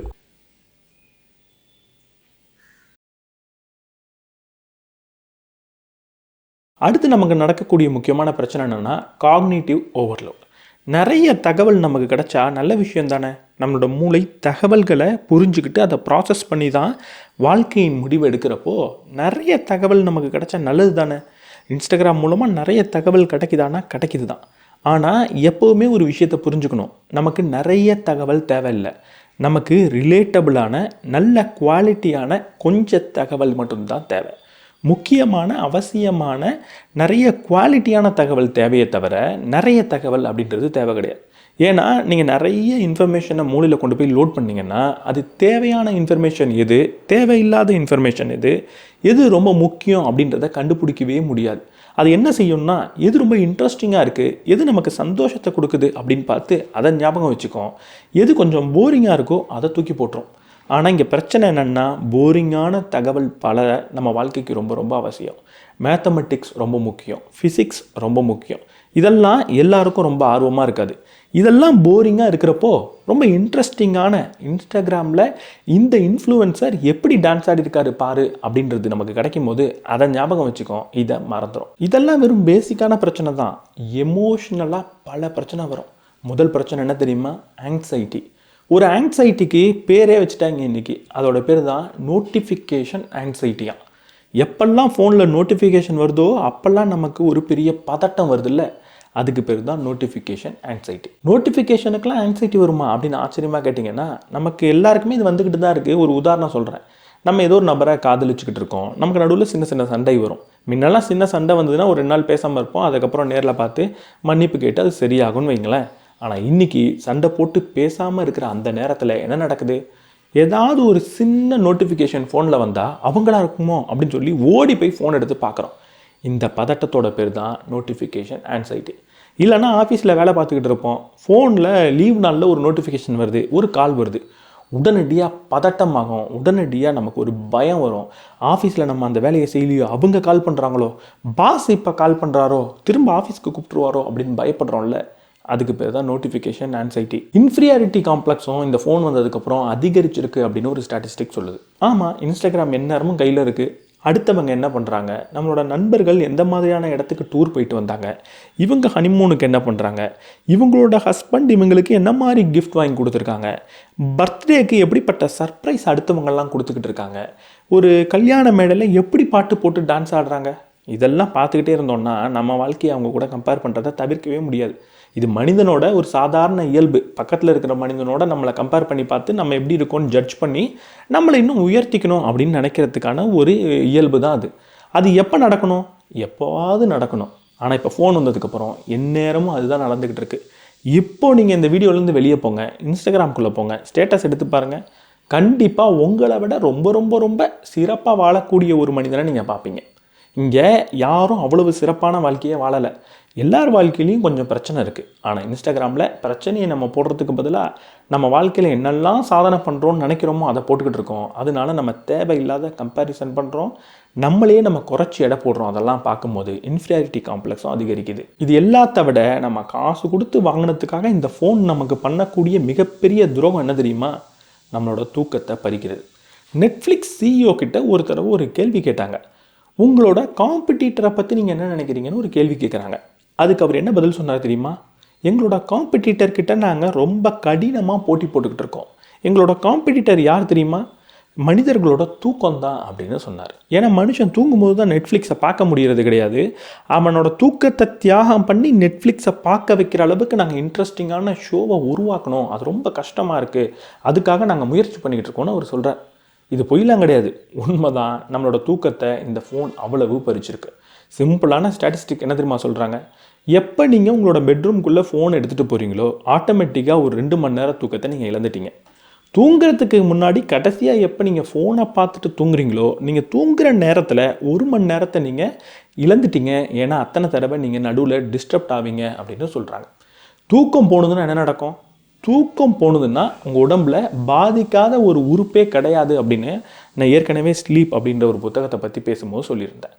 அடுத்து நமக்கு நடக்கக்கூடிய முக்கியமான பிரச்சனை என்னென்னா, காக்னிட்டிவ் ஓவர்லோட். நிறைய தகவல் நமக்கு கிடைச்சா நல்ல விஷயம் தானே. நம்மளோட மூளை தகவல்களை புரிஞ்சுக்கிட்டு அதை ப்ராசஸ் பண்ணி தான் வாழ்க்கையின் முடிவு எடுக்கிறப்போ நிறைய தகவல் நமக்கு கிடைச்சா நல்லது தானே. இன்ஸ்டாகிராம் மூலமாக நிறைய தகவல் கிடைக்குதானா, கிடைக்குது தான். ஆனால் எப்போவுமே ஒரு விஷயத்தை புரிஞ்சுக்கணும், நமக்கு நிறைய தகவல் தேவையில்லை. நமக்கு ரிலேட்டபிளான நல்ல குவாலிட்டியான கொஞ்சம் தகவல் மட்டும்தான் தேவை. முக்கியமான அவசியமான நிறைய குவாலிட்டியான தகவல் தேவையே தவிர நிறைய தகவல் அப்படின்றது தேவை கிடையாது. ஏன்னா நீங்கள் நிறைய இன்ஃபர்மேஷனை மூளையில் கொண்டு போய் லோட் பண்ணிங்கன்னா அது தேவையான இன்ஃபர்மேஷன் எது, தேவையில்லாத இன்ஃபர்மேஷன் எது, எது ரொம்ப முக்கியம் அப்படின்றத கண்டுபிடிக்கவே முடியாது. அது என்ன செய்யும்னா, எது ரொம்ப இன்ட்ரெஸ்டிங்காக இருக்குது, எது நமக்கு சந்தோஷத்தை கொடுக்குது அப்படின்னு பார்த்து அதை ஞாபகம் வச்சுக்கோம். எது கொஞ்சம் போரிங்காக இருக்கோ அதை தூக்கி போட்டுரும். ஆனால் இங்கே பிரச்சனை என்னென்னா, போரிங்கான தகவல் பல நம்ம வாழ்க்கைக்கு ரொம்ப ரொம்ப அவசியம். மேத்தமெட்டிக்ஸ் ரொம்ப முக்கியம், ஃபிசிக்ஸ் ரொம்ப முக்கியம். இதெல்லாம் எல்லாருக்கும் ரொம்ப ஆர்வமாக இருக்காது. இதெல்லாம் போரிங்காக இருக்கிறப்போ ரொம்ப இன்ட்ரெஸ்டிங்கான இன்ஸ்டாகிராமில் இந்த இன்ஃப்ளூயன்சர் எப்படி டான்ஸ் ஆடிருக்காரு பாரு அப்படின்றது நமக்கு கிடைக்கும் போது அதை ஞாபகம் வச்சுக்கோம், இதை மறந்துடும். இதெல்லாம் வெறும் பேசிக்கான பிரச்சனை தான். எமோஷ்னலாக பல பிரச்சனை வரும். முதல் பிரச்சனை என்ன தெரியுமா? ஆங்ஸைட்டி. ஒரு ஆங்ஸைட்டிக்கு பேரே வச்சுட்டாங்க இன்றைக்கி. அதோட பேர் தான் நோட்டிஃபிகேஷன் ஆங்ஸைட்டியா. எப்பெல்லாம் ஃபோனில் நோட்டிஃபிகேஷன் வருதோ அப்போல்லாம் நமக்கு ஒரு பெரிய பதட்டம் வருது இல்லை, அதுக்கு பேர் தான் நோட்டிஃபிகேஷன் ஆங்ஸைட்டி. நோட்டிஃபிகேஷனுக்கெலாம் ஆங்ஸைட்டி வருமா அப்படின்னு ஆச்சரியமாக கேட்டிங்கன்னா, நமக்கு எல்லாருக்குமே இது வந்துக்கிட்டு தான் இருக்குது. ஒரு உதாரணம் சொல்கிறேன். நம்ம ஏதோ ஒரு நபரை காதலிச்சுக்கிட்டு இருக்கோம், நமக்கு நடுவில் சின்ன சின்ன சண்டை வரும். முன்னெல்லாம் சின்ன சண்டை வந்ததுன்னா ஒரு 2 நாள் பேசாமல் இருப்போம், அதுக்கப்புறம் நேரில் பார்த்து மன்னிப்பு கேட்டு அது சரியாகும்னு வைங்களேன். ஆனால் இன்றைக்கி சண்டை போட்டு பேசாமல் இருக்கிற அந்த நேரத்தில் என்ன நடக்குது? ஏதாவது ஒரு சின்ன நோட்டிஃபிகேஷன் ஃபோனில் வந்தால் அவங்களா இருக்குமோ அப்படின்னு சொல்லி ஓடி போய் ஃபோன் எடுத்து பார்க்குறோம். இந்த பதட்டத்தோட பேர் தான் நோட்டிஃபிகேஷன் ஆன்சைட்டி. இல்லைனா ஆஃபீஸில் வேலை பார்த்துக்கிட்டு இருப்போம், ஃபோனில் லீவ் நாளில் ஒரு நோட்டிஃபிகேஷன் வருது, ஒரு கால் வருது, உடனடியாக பதட்டமாகும், உடனடியாக நமக்கு ஒரு பயம் வரும். ஆஃபீஸில் நம்ம அந்த வேலையை செய்யலையோ, அவங்க கால் பண்ணுறாங்களோ, பாஸ் இப்போ கால் பண்ணுறாரோ, திரும்ப ஆஃபீஸ்க்கு கூப்பிட்டுருவாரோ அப்படின்னு பயப்படுறோம்ல, அதுக்கு பேர் தான் நோட்டிஃபிகேஷன் ஆன்சைட்டி. இன்ஃபீரியாரிட்டி காம்ப்ளெக்ஸும் இந்த ஃபோன் வந்ததுக்கப்புறம் அதிகரிச்சிருக்கு அப்படின்னு ஒரு ஸ்டாட்டிஸ்டிக் சொல்லுது. ஆமாம், இன்ஸ்டாகிராம் எந்நேரமும் கையில் இருக்குது. அடுத்தவங்க என்ன பண்ணுறாங்க, நம்மளோட நண்பர்கள் எந்த மாதிரியான இடத்துக்கு டூர் போயிட்டு வந்தாங்க, இவங்க ஹனிமூனுக்கு என்ன பண்ணுறாங்க, இவங்களோட ஹஸ்பண்ட் இவங்களுக்கு என்ன மாதிரி கிஃப்ட் வாங்கி கொடுத்துருக்காங்க, பர்த்டேக்கு எப்படிப்பட்ட சர்ப்ரைஸ் அடுத்தவங்கெல்லாம் கொடுத்துக்கிட்டு இருக்காங்க, ஒரு கல்யாண மேடையில் எப்படி பாட்டு போட்டு டான்ஸ் ஆடுறாங்க, இதெல்லாம் பார்த்துக்கிட்டே இருந்தோம்னா நம்ம வாழ்க்கையை அவங்க கூட கம்பேர் பண்ணுறதை தவிர்க்கவே முடியாது. இது மனிதனோட ஒரு சாதாரண இயல்பு. பக்கத்தில் இருக்கிற மனிதனோட நம்மளை கம்பேர் பண்ணி பார்த்து நம்ம எப்படி இருக்கோன்னு ஜட்ஜ் பண்ணி நம்மளை இன்னும் உயர்த்திக்கணும் அப்படின்னு நினைக்கிறதுக்கான ஒரு இயல்பு தான் அது. அது எப்போ நடக்கணும்? எப்போவாவது நடக்கணும். ஆனால் இப்போ ஃபோன் வந்ததுக்கப்புறம் எந்நேரமும் அதுதான் நடந்துக்கிட்டு இருக்குது. இப்போது நீங்கள் இந்த வீடியோலேருந்து வெளியே போங்க, இன்ஸ்டாகிராம்குள்ளே போங்க, ஸ்டேட்டஸ் எடுத்து பாருங்கள். கண்டிப்பாக உங்களை விட ரொம்ப ரொம்ப ரொம்ப சிறப்பாக வாழக்கூடிய ஒரு மனிதனை நீங்கள் பார்ப்பீங்க. இங்கே யாரும் அவ்வளவு சிறப்பான வாழ்க்கையை வாழலை. எல்லார் வாழ்க்கையிலையும் கொஞ்சம் பிரச்சனை இருக்குது. ஆனால் இன்ஸ்டாகிராமில் பிரச்சனையை நம்ம போடுறதுக்கு பதிலாக நம்ம வாழ்க்கையில் என்னெல்லாம் சாதனை பண்ணுறோன்னு நினைக்கிறோமோ அதை போட்டுக்கிட்டு இருக்கோம். அதனால நம்ம தேவையில்லாத கம்பேரிசன் பண்ணுறோம், நம்மளையே நம்ம குறைச்சி எடை போடுறோம். அதெல்லாம் பார்க்கும்போது இன்ஃபீரியாரிட்டி காம்ப்ளெக்ஸும் அதிகரிக்குது. இது எல்லாத்த விட நம்ம காசு கொடுத்து வாங்கினதுக்காக இந்த ஃபோன் நமக்கு பண்ணக்கூடிய மிகப்பெரிய துரோகம் என்ன தெரியுமா? நம்மளோட தூக்கத்தை பறிக்கிறது. நெட்ஃப்ளிக்ஸ் சிஇஓ கிட்ட ஒரு தடவை ஒரு கேள்வி கேட்டாங்க. உங்களோட காம்படிட்டரை பற்றி நீங்கள் என்ன நினைக்கிறீங்கன்னு ஒரு கேள்வி கேட்குறாங்க. அதுக்கு அவர் என்ன பதில் சொன்னார் தெரியுமா? எங்களோட காம்படிட்டர்கிட்ட நாங்கள் ரொம்ப கடினமாக போட்டி போட்டுக்கிட்டு இருக்கோம். எங்களோட காம்படிட்டர் யார் தெரியுமா? மனிதர்களோட தூக்கம் தான் அப்படின்னு சொன்னார். ஏன்னா மனுஷன் தூங்கும்போது தான் நெட்ஃப்ளிக்ஸை பார்க்க முடிகிறது கிடையாது. அவனோட தூக்கத்தை தியாகம் பண்ணி நெட்ஃப்ளிக்ஸை பார்க்க வைக்கிற அளவுக்கு நாங்கள் இன்ட்ரெஸ்டிங்கான ஷோவை உருவாக்கணும், அது ரொம்ப கஷ்டமாக இருக்குது, அதுக்காக நாங்கள் முயற்சி பண்ணிக்கிட்டு இருக்கோன்னு அவர் சொல்கிறார். இது பொய்லாம் கிடையாது, உண்மைதான். நம்மளோட தூக்கத்தை இந்த ஃபோன் அவ்வளவு பறிச்சிருக்கு. சிம்பிளான ஸ்டாட்டிஸ்டிக் என்ன தெரியுமா சொல்கிறாங்க? எப்போ நீங்கள் உங்களோட பெட்ரூம்குள்ளே ஃபோன் எடுத்துகிட்டு போகிறீங்களோ ஆட்டோமேட்டிக்காக ஒரு 2 மணி நேரம் தூக்கத்தை நீங்கள் இழந்துட்டீங்க. தூங்குறதுக்கு முன்னாடி கடைசியாக எப்போ நீங்கள் ஃபோனை பார்த்துட்டு தூங்குறீங்களோ நீங்கள் தூங்குகிற நேரத்தில் 1 மணி நேரத்தை நீங்கள் இழந்துட்டீங்க. ஏன்னா அத்தனை தடவை நீங்கள் நடுவில் டிஸ்டர்ப்ட் ஆவீங்க அப்படின்னு சொல்கிறாங்க. தூக்கம் போனதுன்னா என்ன நடக்கும்? தூக்கம் போனதுன்னா உங்கள் உடம்புல பாதிக்காத ஒரு உறுப்பே கிடையாது அப்படின்னு நான் ஏற்கனவே ஸ்லீப் அப்படின்ற ஒரு புத்தகத்தை பற்றி பேசும்போது சொல்லியிருந்தேன்.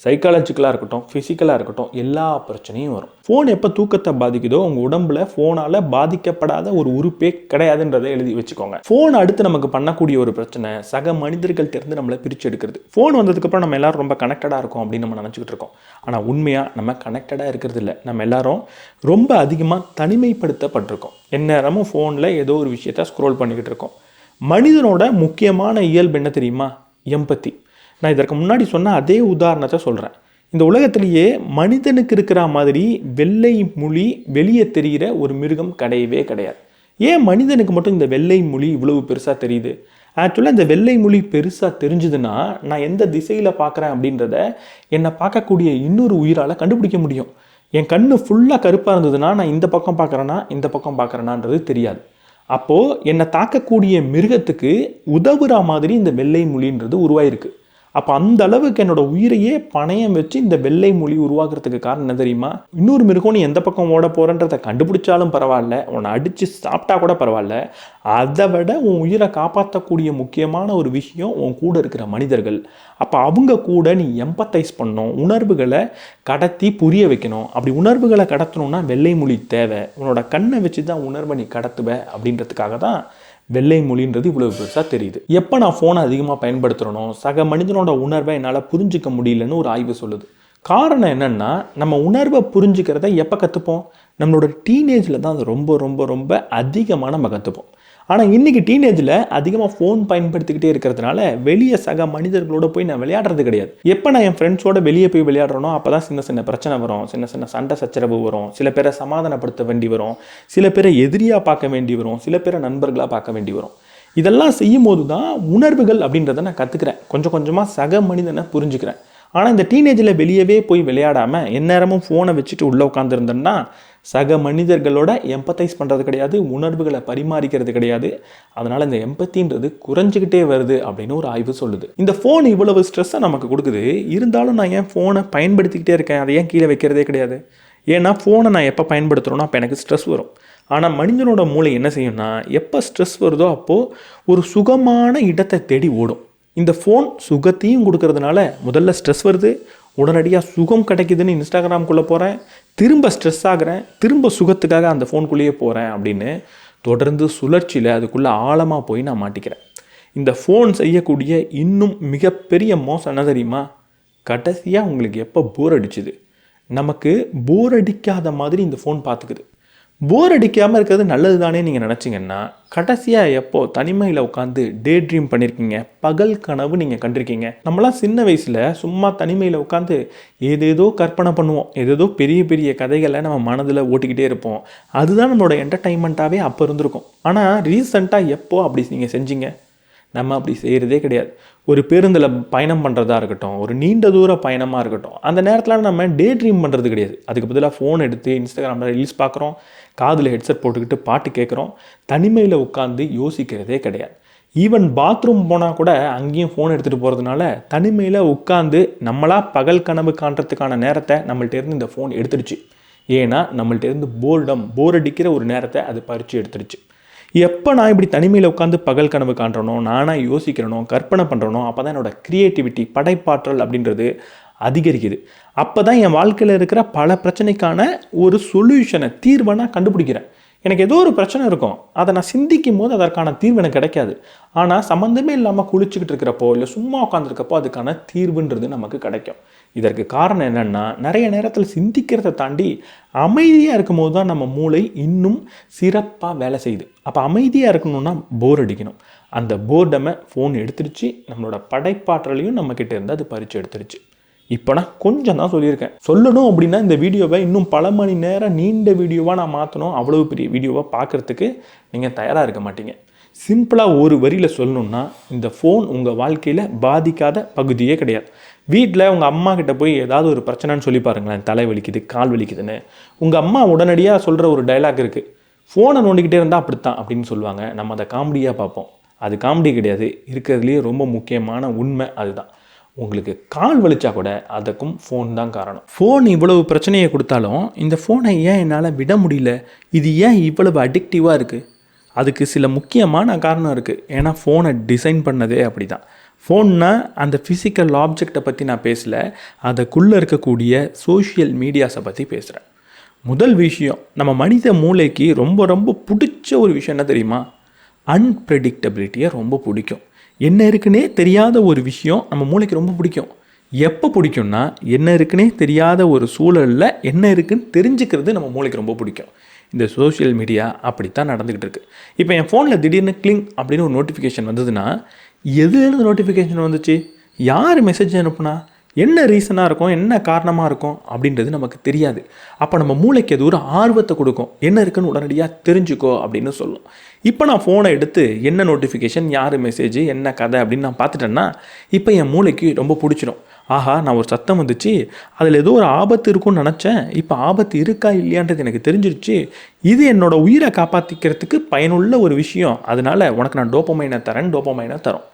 சைக்காலஜிக்கலாக இருக்கட்டும், ஃபிசிக்கலாக இருக்கட்டும், எல்லா பிரச்சனையும் வரும். ஃபோன் எப்போ தூக்கத்தை பாதிக்குதோ உங்கள் உடம்புல ஃபோனால் பாதிக்கப்படாத ஒரு உறுப்பே கிடையாதுன்றதை எழுதி வச்சுக்கோங்க. ஃபோன் அடுத்து நமக்கு பண்ணக்கூடிய ஒரு பிரச்சனை சக மனிதர்கள்ட்டேருந்து நம்மளை பிரித்து எடுக்கிறது. ஃபோன் வந்ததுக்கப்புறம் நம்ம எல்லாரும் ரொம்ப கனெக்டடாக இருக்கோம் அப்படின்னு நம்ம நினச்சிக்கிட்டு இருக்கோம். ஆனால் உண்மையாக நம்ம கனெக்டடாக இருக்கிறது இல்லை. நம்ம எல்லாரும் ரொம்ப அதிகமாக தனிமைப்படுத்தப்பட்டிருக்கோம். எந்நேரமும் ஃபோனில் ஏதோ ஒரு விஷயத்த ஸ்க்ரோல் பண்ணிக்கிட்டு இருக்கோம். மனிதனோட முக்கியமான இயல்பு என்ன தெரியுமா? எம்பத்தி. நான் இதற்கு முன்னாடி சொன்ன அதே உதாரணத்தை சொல்கிறேன். இந்த உலகத்திலேயே மனிதனுக்கு இருக்கிற மாதிரி வெள்ளை மொழி வெளியே தெரிகிற ஒரு மிருகம் கிடையவே கிடையாது. ஏன் மனிதனுக்கு மட்டும் இந்த வெள்ளை மொழி இவ்வளவு பெருசாக தெரியுது? ஆக்சுவலாக இந்த வெள்ளை மொழி பெருசாக தெரிஞ்சுதுன்னா நான் எந்த திசையில் பார்க்குறேன் அப்படின்றத என்னை பார்க்கக்கூடிய இன்னொரு உயிரால் கண்டுபிடிக்க முடியும். என் கண் ஃபுல்லாக கருப்பாக இருந்ததுன்னா நான் இந்த பக்கம் பார்க்குறேன்னா இந்த பக்கம் பார்க்குறேனான்றது தெரியாது. அப்போது என்னை தாக்கக்கூடிய மிருகத்துக்கு உதவுற மாதிரி இந்த வெள்ளை மொழின்றது உருவாயிருக்கு. அப்போ அந்த அளவுக்கு என்னோட உயிரையே பணயம் வச்சு இந்த வெள்ளை மொழி உருவாக்குறதுக்கு காரணம் என்ன தெரியுமா? இன்னொரு மிருகம் நீ எந்த பக்கம் ஓட போகிறன்றதை கண்டுபிடிச்சாலும் பரவாயில்ல, உன்னை அடித்து சாப்பிட்டா கூட பரவாயில்ல, அதை விட உன் உயிரை காப்பாற்றக்கூடிய முக்கியமான ஒரு விஷயம் உன் கூட இருக்கிற மனிதர்கள். அப்போ அவங்க கூட நீ எம்பத்தைஸ் பண்ணணும், உணர்வுகளை கடத்தி புரிய வைக்கணும். அப்படி உணர்வுகளை கடத்தணும்னா வெள்ளை மொழி தேவை. உன்னோட கண்ணை வச்சு தான் உணர்வை நீ கடத்துவ அப்படின்றதுக்காக தான் வெள்ளை மொழின்றது இவ்வளவு பெருசாக தெரியுது. எப்போ நான் ஃபோனை அதிகமாக பயன்படுத்துகிறனோ சக மனிதனோட உணர்வை என்னால் புரிஞ்சிக்க முடியலன்னு ஒரு ஆய்வு சொல்லுது. காரணம் என்னென்னா, நம்ம உணர்வை புரிஞ்சுக்கிறத எப்போ கற்றுப்போம்? நம்மளோட டீனேஜில் தான் அது ரொம்ப ரொம்ப ரொம்ப அதிகமாக நம்ம கற்றுப்போம். ஆனால் இன்றைக்கி டீனேஜில் அதிகமாக ஃபோன் பயன்படுத்திக்கிட்டே இருக்கிறதுனால வெளியே சக மனிதர்களோட போய் நான் விளையாடுறது கிடையாது. எப்போ நான் என் ஃப்ரெண்ட்ஸோட வெளியே போய் விளையாடுறனோ அப்போ தான் சின்ன சின்ன பிரச்சனை வரும், சின்ன சின்ன சண்டை சச்சரவு வரும், சில பேரை சமாதானப்படுத்த வேண்டி வரும், சில பேரை எதிரியாக பார்க்க வேண்டி வரும், சில பேரை நண்பர்களாக பார்க்க வேண்டி வரும். இதெல்லாம் செய்யும் போது தான் உணர்வுகள் அப்படின்றத நான் கற்றுக்கிறேன். கொஞ்சம் கொஞ்சமாக சக மனிதனை புரிஞ்சுக்கிறேன். ஆனால் இந்த டீனேஜில் வெளியவே போய் விளையாடாமல் எந்நேரமும் ஃபோனை வச்சுட்டு உள்ளே உட்காந்துருந்தேன்னா சக மனிதர்களோட எம்பத்தைஸ் பண்ணுறது கிடையாது, உணர்வுகளை பரிமாறிக்கிறது கிடையாது. அதனால் இந்த எம்பத்தின்றது குறைஞ்சிக்கிட்டே வருது அப்படின்னு ஒரு ஆய்வு சொல்லுது. இந்த ஃபோன் இவ்வளவு ஸ்ட்ரெஸ்ஸை நமக்கு கொடுக்குது, இருந்தாலும் நான் ஏன் ஃபோனை பயன்படுத்திக்கிட்டே இருக்கேன், அதை ஏன் கீழே வைக்கிறதே கிடையாது? ஏன்னா ஃபோனை நான் எப்போ பயன்படுத்துகிறோன்னா அப்போ எனக்கு ஸ்ட்ரெஸ் வரும். ஆனால் மனிதனோட மூளை என்ன செய்யும்னா, எப்போ ஸ்ட்ரெஸ் வருதோ அப்போது ஒரு சுகமான இடத்தை தேடி ஓடும். இந்த ஃபோன் சுகத்தையும் கொடுக்கறதுனால முதல்ல ஸ்ட்ரெஸ் வருது, உடனடியாக சுகம் கிடைக்குதுன்னு இன்ஸ்டாகிராம்குள்ளே போகிறேன், திரும்ப ஸ்ட்ரெஸ் ஆகிறேன், திரும்ப சுகத்துக்காக அந்த ஃபோனுக்குள்ளேயே போகிறேன் அப்படின்னு தொடர்ந்து சுழற்சியில் அதுக்குள்ளே ஆழமாக போய் நான் மாட்டிக்கிறேன். இந்த ஃபோன் செய்யக்கூடிய இன்னும் மிகப்பெரிய மோசம் என்ன தெரியுமா? கடைசியாக உங்களுக்கு எப்போ போர் அடிச்சுது, நமக்கு போர் அடிக்காத மாதிரி இந்த ஃபோன் பார்த்துக்குது. போர் அடிக்காமல் இருக்கிறது நல்லது தானே நீங்கள் நினச்சிங்கன்னா, கடைசியாக எப்போ தனிமையில் உட்காந்து டே ட்ரீம் பண்ணியிருக்கீங்க, பகல் கனவு நீங்கள் கண்டிருக்கீங்க? நம்மளாம் சின்ன வயசில் சும்மா தனிமையில் உட்காந்து ஏதேதோ கற்பனை பண்ணுவோம், ஏதேதோ பெரிய பெரிய கதைகளை நம்ம மனதில் ஓட்டிக்கிட்டே இருப்போம். அதுதான் நம்மளோட என்டர்டைன்மெண்ட்டாகவே அப்போ இருந்திருக்கும். ஆனால் ரீசெண்டாக எப்போ அப்படி நீங்கள் செஞ்சீங்க? நம்ம அப்படி செய்கிறதே கிடையாது. ஒரு பேருந்தில் பயணம் பண்ணுறதா இருக்கட்டும், ஒரு நீண்ட தூர பயணமாக இருக்கட்டும், அந்த நேரத்தில் நம்ம டே ட்ரீம் பண்ணுறது கிடையாது. அதுக்கு பதிலாக ஃபோன் எடுத்து இன்ஸ்டாகிராமில் ரீல்ஸ் பார்க்குறோம், காதில் ஹெட்செட் போட்டுக்கிட்டு பாட்டு கேட்குறோம், தனிமையில் உட்காந்து யோசிக்கிறதே கிடையாது. ஈவன் பாத்ரூம் போனால் கூட அங்கேயும் ஃபோன் எடுத்துகிட்டு போகிறதுனால தனிமையில் உட்காந்து நம்மளாக பகல் கனவு காண்றதுக்கான நேரத்தை நம்மள்டேருந்து இந்த ஃபோன் எடுத்துடுச்சு. ஏன்னா நம்மள்டேருந்து போர் அடிக்கிற ஒரு நேரத்தை அது பறித்து எடுத்துடுச்சு. எப்போ நான் இப்படி தனிமையில் உட்காந்து பகல் கனவு காண்றனோ, நானாக யோசிக்கிறனோ, கற்பனை பண்ணுறனோ, அப்போ தான் என்னோடய க்ரியேட்டிவிட்டி, படைப்பாற்றல் அப்படின்றது அதிகரிக்குது. அப்போ தான் என் வாழ்க்கையில் இருக்கிற பல பிரச்சனைக்கான ஒரு சொல்யூஷனை, தீர்வை நான் கண்டுபிடிக்கிறேன். எனக்கு ஏதோ ஒரு பிரச்சனை இருக்கும், அதை நான் சிந்திக்கும் போது அதற்கான தீர்வு எனக்கு கிடைக்காது. ஆனால் சம்மந்தமே இல்லாமல் குளிச்சுக்கிட்டு இருக்கிறப்போ இல்லை சும்மா உட்காந்துருக்கப்போ அதுக்கான தீர்வுன்றது நமக்கு கிடைக்கும். இதற்கு காரணம் என்னென்னா, நிறைய நேரத்தில் சிந்திக்கிறத தாண்டி அமைதியாக இருக்கும்போது தான் நம்ம மூளை இன்னும் சிறப்பாக வேலை செய்யுது. அப்போ அமைதியாக இருக்கணும்னா போர் அடிக்கணும். அந்த போர்டமை ஃபோன் எடுத்துடுச்சு, நம்மளோட படைப்பாற்றலையும் நம்மக்கிட்ட இருந்து அது பறித்து எடுத்துடுச்சு. இப்போ நான் கொஞ்சம் தான் சொல்லியிருக்கேன். சொல்லணும் அப்படின்னா இந்த வீடியோவை இன்னும் பல மணி நேரம் நீண்ட வீடியோவாக நான் மாற்றணும், அவ்வளோ பெரிய வீடியோவாக பார்க்குறதுக்கு நீங்கள் தயாராக இருக்க மாட்டீங்க. சிம்பிளாக ஒரு வரியில் சொல்லணுன்னா, இந்த ஃபோன் உங்கள் வாழ்க்கையில் பாதிக்காத பகுதியே கிடையாது. வீட்டில் உங்கள் அம்மா கிட்ட போய் ஏதாவது ஒரு பிரச்சனைன்னு சொல்லி பாருங்களேன், தலை வலிக்குது, கால் வலிக்குதுன்னு. உங்கள் அம்மா உடனடியாக சொல்கிற ஒரு டைலாக் இருக்குது, ஃபோனை நோண்டிக்கிட்டே இருந்தால் அப்படித்தான் அப்படின்னு சொல்லுவாங்க. நம்ம அதை காமெடியாக பார்ப்போம். அது காமெடி கிடையாது, இருக்கிறதுலேயே ரொம்ப முக்கியமான உண்மை அதுதான். உங்களுக்கு கால் வலிச்சா கூட அதுக்கும் ஃபோன் தான் காரணம். ஃபோன் இவ்வளவு பிரச்சனையை கொடுத்தாலும் இந்த ஃபோனை ஏன் என்னால் விட முடியல, இது ஏன் இவ்வளவு அடிக்டிவாக இருக்குது? அதுக்கு சில முக்கியமான காரணம் இருக்குது. ஏன்னா ஃபோனை டிசைன் பண்ணதே அப்படி தான். ஃபோன்னா அந்த ஃபிசிக்கல் ஆப்ஜெக்டை பற்றி நான் பேசலை, அதுக்குள்ளே இருக்கக்கூடிய சோஷியல் மீடியாஸை பற்றி பேசுகிறேன். முதல் விஷயம், நம்ம மனித மூளைக்கு ரொம்ப ரொம்ப பிடிச்ச ஒரு விஷயம் என்ன தெரியுமா? அன்பிரடிக்டபிலிட்டியை ரொம்ப பிடிக்கும். என்ன இருக்குன்னே தெரியாத ஒரு விஷயம் நம்ம மூளைக்கு ரொம்ப பிடிக்கும். எப்போ பிடிக்கும்னா, என்ன இருக்குன்னே தெரியாத ஒரு சூழலில் என்ன இருக்குன்னு தெரிஞ்சுக்கிறது நம்ம மூளைக்கு ரொம்ப பிடிக்கும். இந்த சோஷியல் மீடியா அப்படித்தான் நடந்துக்கிட்டு இருக்குது. இப்போ என் ஃபோனில் திடீர்னு கிளிங் அப்படின்னு ஒரு நோட்டிஃபிகேஷன் வந்ததுன்னா, எதுலேருந்து நோட்டிஃபிகேஷன் வந்துச்சு, யார் மெசேஜ் அனுப்புனா, என்ன ரீசனாக இருக்கும், என்ன காரணமாக இருக்கும் அப்படின்றது நமக்கு தெரியாது. அப்போ நம்ம மூளைக்கு அது ஒரு ஆர்வத்தை கொடுக்கும். என்ன இருக்குன்னு உடனடியாக தெரிஞ்சுக்கோ அப்படின்னு சொல்லும். இப்போ நான் ஃபோனை எடுத்து என்ன நோட்டிஃபிகேஷன், யார் மெசேஜ், என்ன கதை அப்படின்னு நான் பார்த்துட்டேன்னா, இப்போ என் மூளைக்கு ரொம்ப பிடிச்சிடும். ஆஹா, நான் ஒரு சத்தம் வந்துச்சு, அதில் ஏதோ ஒரு ஆபத்து இருக்கும்னு நினச்சேன், இப்போ ஆபத்து இருக்கா இல்லையான்றது எனக்கு தெரிஞ்சிருச்சு, இது என்னோடய உயிரை காப்பாற்றிக்கிறதுக்கு பயனுள்ள ஒரு விஷயம், அதனால் உனக்கு நான் டோபமைனை தரோம்.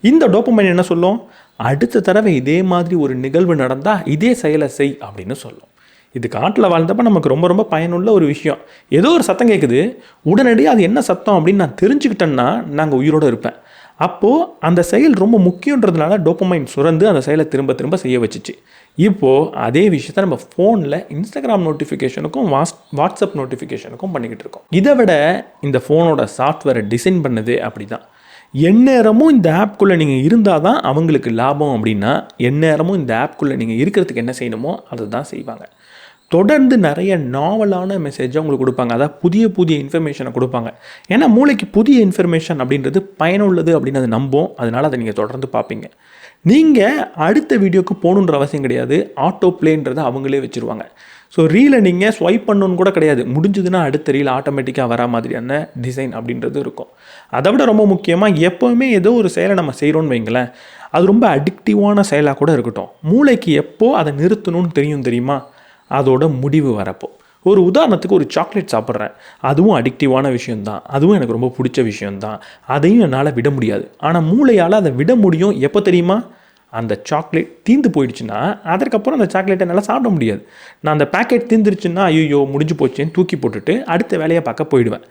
இந்த டோபமைன் என்ன சொல்லும்? அடுத்த தடவை இதே மாதிரி ஒரு நிகழ்வு நடந்தால் இதே செயலை செய் அப்படின்னு சொல்லும். இது காட்டில் வாழ்ந்தப்போ நமக்கு ரொம்ப ரொம்ப பயனுள்ள ஒரு விஷயம். ஏதோ ஒரு சத்தம் கேட்குது, உடனடியாக அது என்ன சத்தம் அப்படின்னு நான் தெரிஞ்சுக்கிட்டேன்னா நாங்கள் உயிரோடு இருப்பேன். அப்போது அந்த செயல் ரொம்ப முக்கியன்றதுனால டோபமைன் சுரந்து அந்த செயலை திரும்ப திரும்ப செய்ய வச்சுச்சு. இப்போது அதே விஷயத்த நம்ம ஃபோனில் இன்ஸ்டாகிராம் நோட்டிஃபிகேஷனுக்கும் வாட்ஸ்அப் நோட்டிஃபிகேஷனுக்கும் பண்ணிக்கிட்டு இருக்கோம். இதை விட இந்த ஃபோனோட சாஃப்ட்வேரை டிசைன் பண்ணது அப்படி தான். எந்நேரமும் இந்த ஆப்குள்ளே நீங்கள் இருந்தால் தான் அவங்களுக்கு லாபம் அப்படின்னா, எந்நேரமும் இந்த ஆப்குள்ளே நீங்கள் இருக்கிறதுக்கு என்ன செய்யணுமோ அதை தான் செய்வாங்க. தொடர்ந்து நிறைய நாவலான மெசேஜை உங்களுக்கு கொடுப்பாங்க. அதாவது புதிய இன்ஃபர்மேஷனை கொடுப்பாங்க. ஏன்னா மூளைக்கு புதிய இன்ஃபர்மேஷன் அப்படின்றது பயனுள்ளது அப்படின்னு அதை நம்பும். அதனால் அதை நீங்கள் தொடர்ந்து பார்ப்பீங்க. நீங்கள் அடுத்த வீடியோக்கு போகணுன்ற அவசியம் கிடையாது. ஆட்டோ ப்ளேன்றதை அவங்களே வச்சுருவாங்க. ஸோ ரீலை நீங்கள் ஸ்வைப் பண்ணணுன்னு கூட கிடையாது. முடிஞ்சதுன்னா அடுத்த ரீல் ஆட்டோமேட்டிக்காக வரா மாதிரியான டிசைன் அப்படின்றது இருக்கும். அதை விட ரொம்ப முக்கியமாக, எப்போவுமே ஏதோ ஒரு செயலை நம்ம செய்கிறோன்னு வைங்களேன், அது ரொம்ப அடிக்டிவான செயலாக கூட இருக்கட்டும், மூளைக்கு எப்போ அதை நிறுத்தணும்னு தெரியுமா? அதோட முடிவு வரப்போ. ஒரு உதாரணத்துக்கு, ஒரு சாக்லேட் சாப்பிட்றேன், அதுவும் அடிக்டிவான விஷயந்தான், அதுவும் எனக்கு ரொம்ப பிடிச்ச விஷயந்தான், அதையும் என்னால் விட முடியாது. ஆனால் மூளையால் அதை விட முடியும் எப்போ தெரியுமா? அந்த சாக்லேட் தீர்ந்து போயிடுச்சுன்னா அதற்கப்புறம் அந்த சாக்லேட்டை என்னால் சாப்பிட முடியாது. நான் அந்த பேக்கெட் தீர்ந்துருச்சுன்னா ஐயோ முடிஞ்சு போச்சேன்னு தூக்கி போட்டுட்டு அடுத்த வேலையை பார்க்க போயிடுவேன்.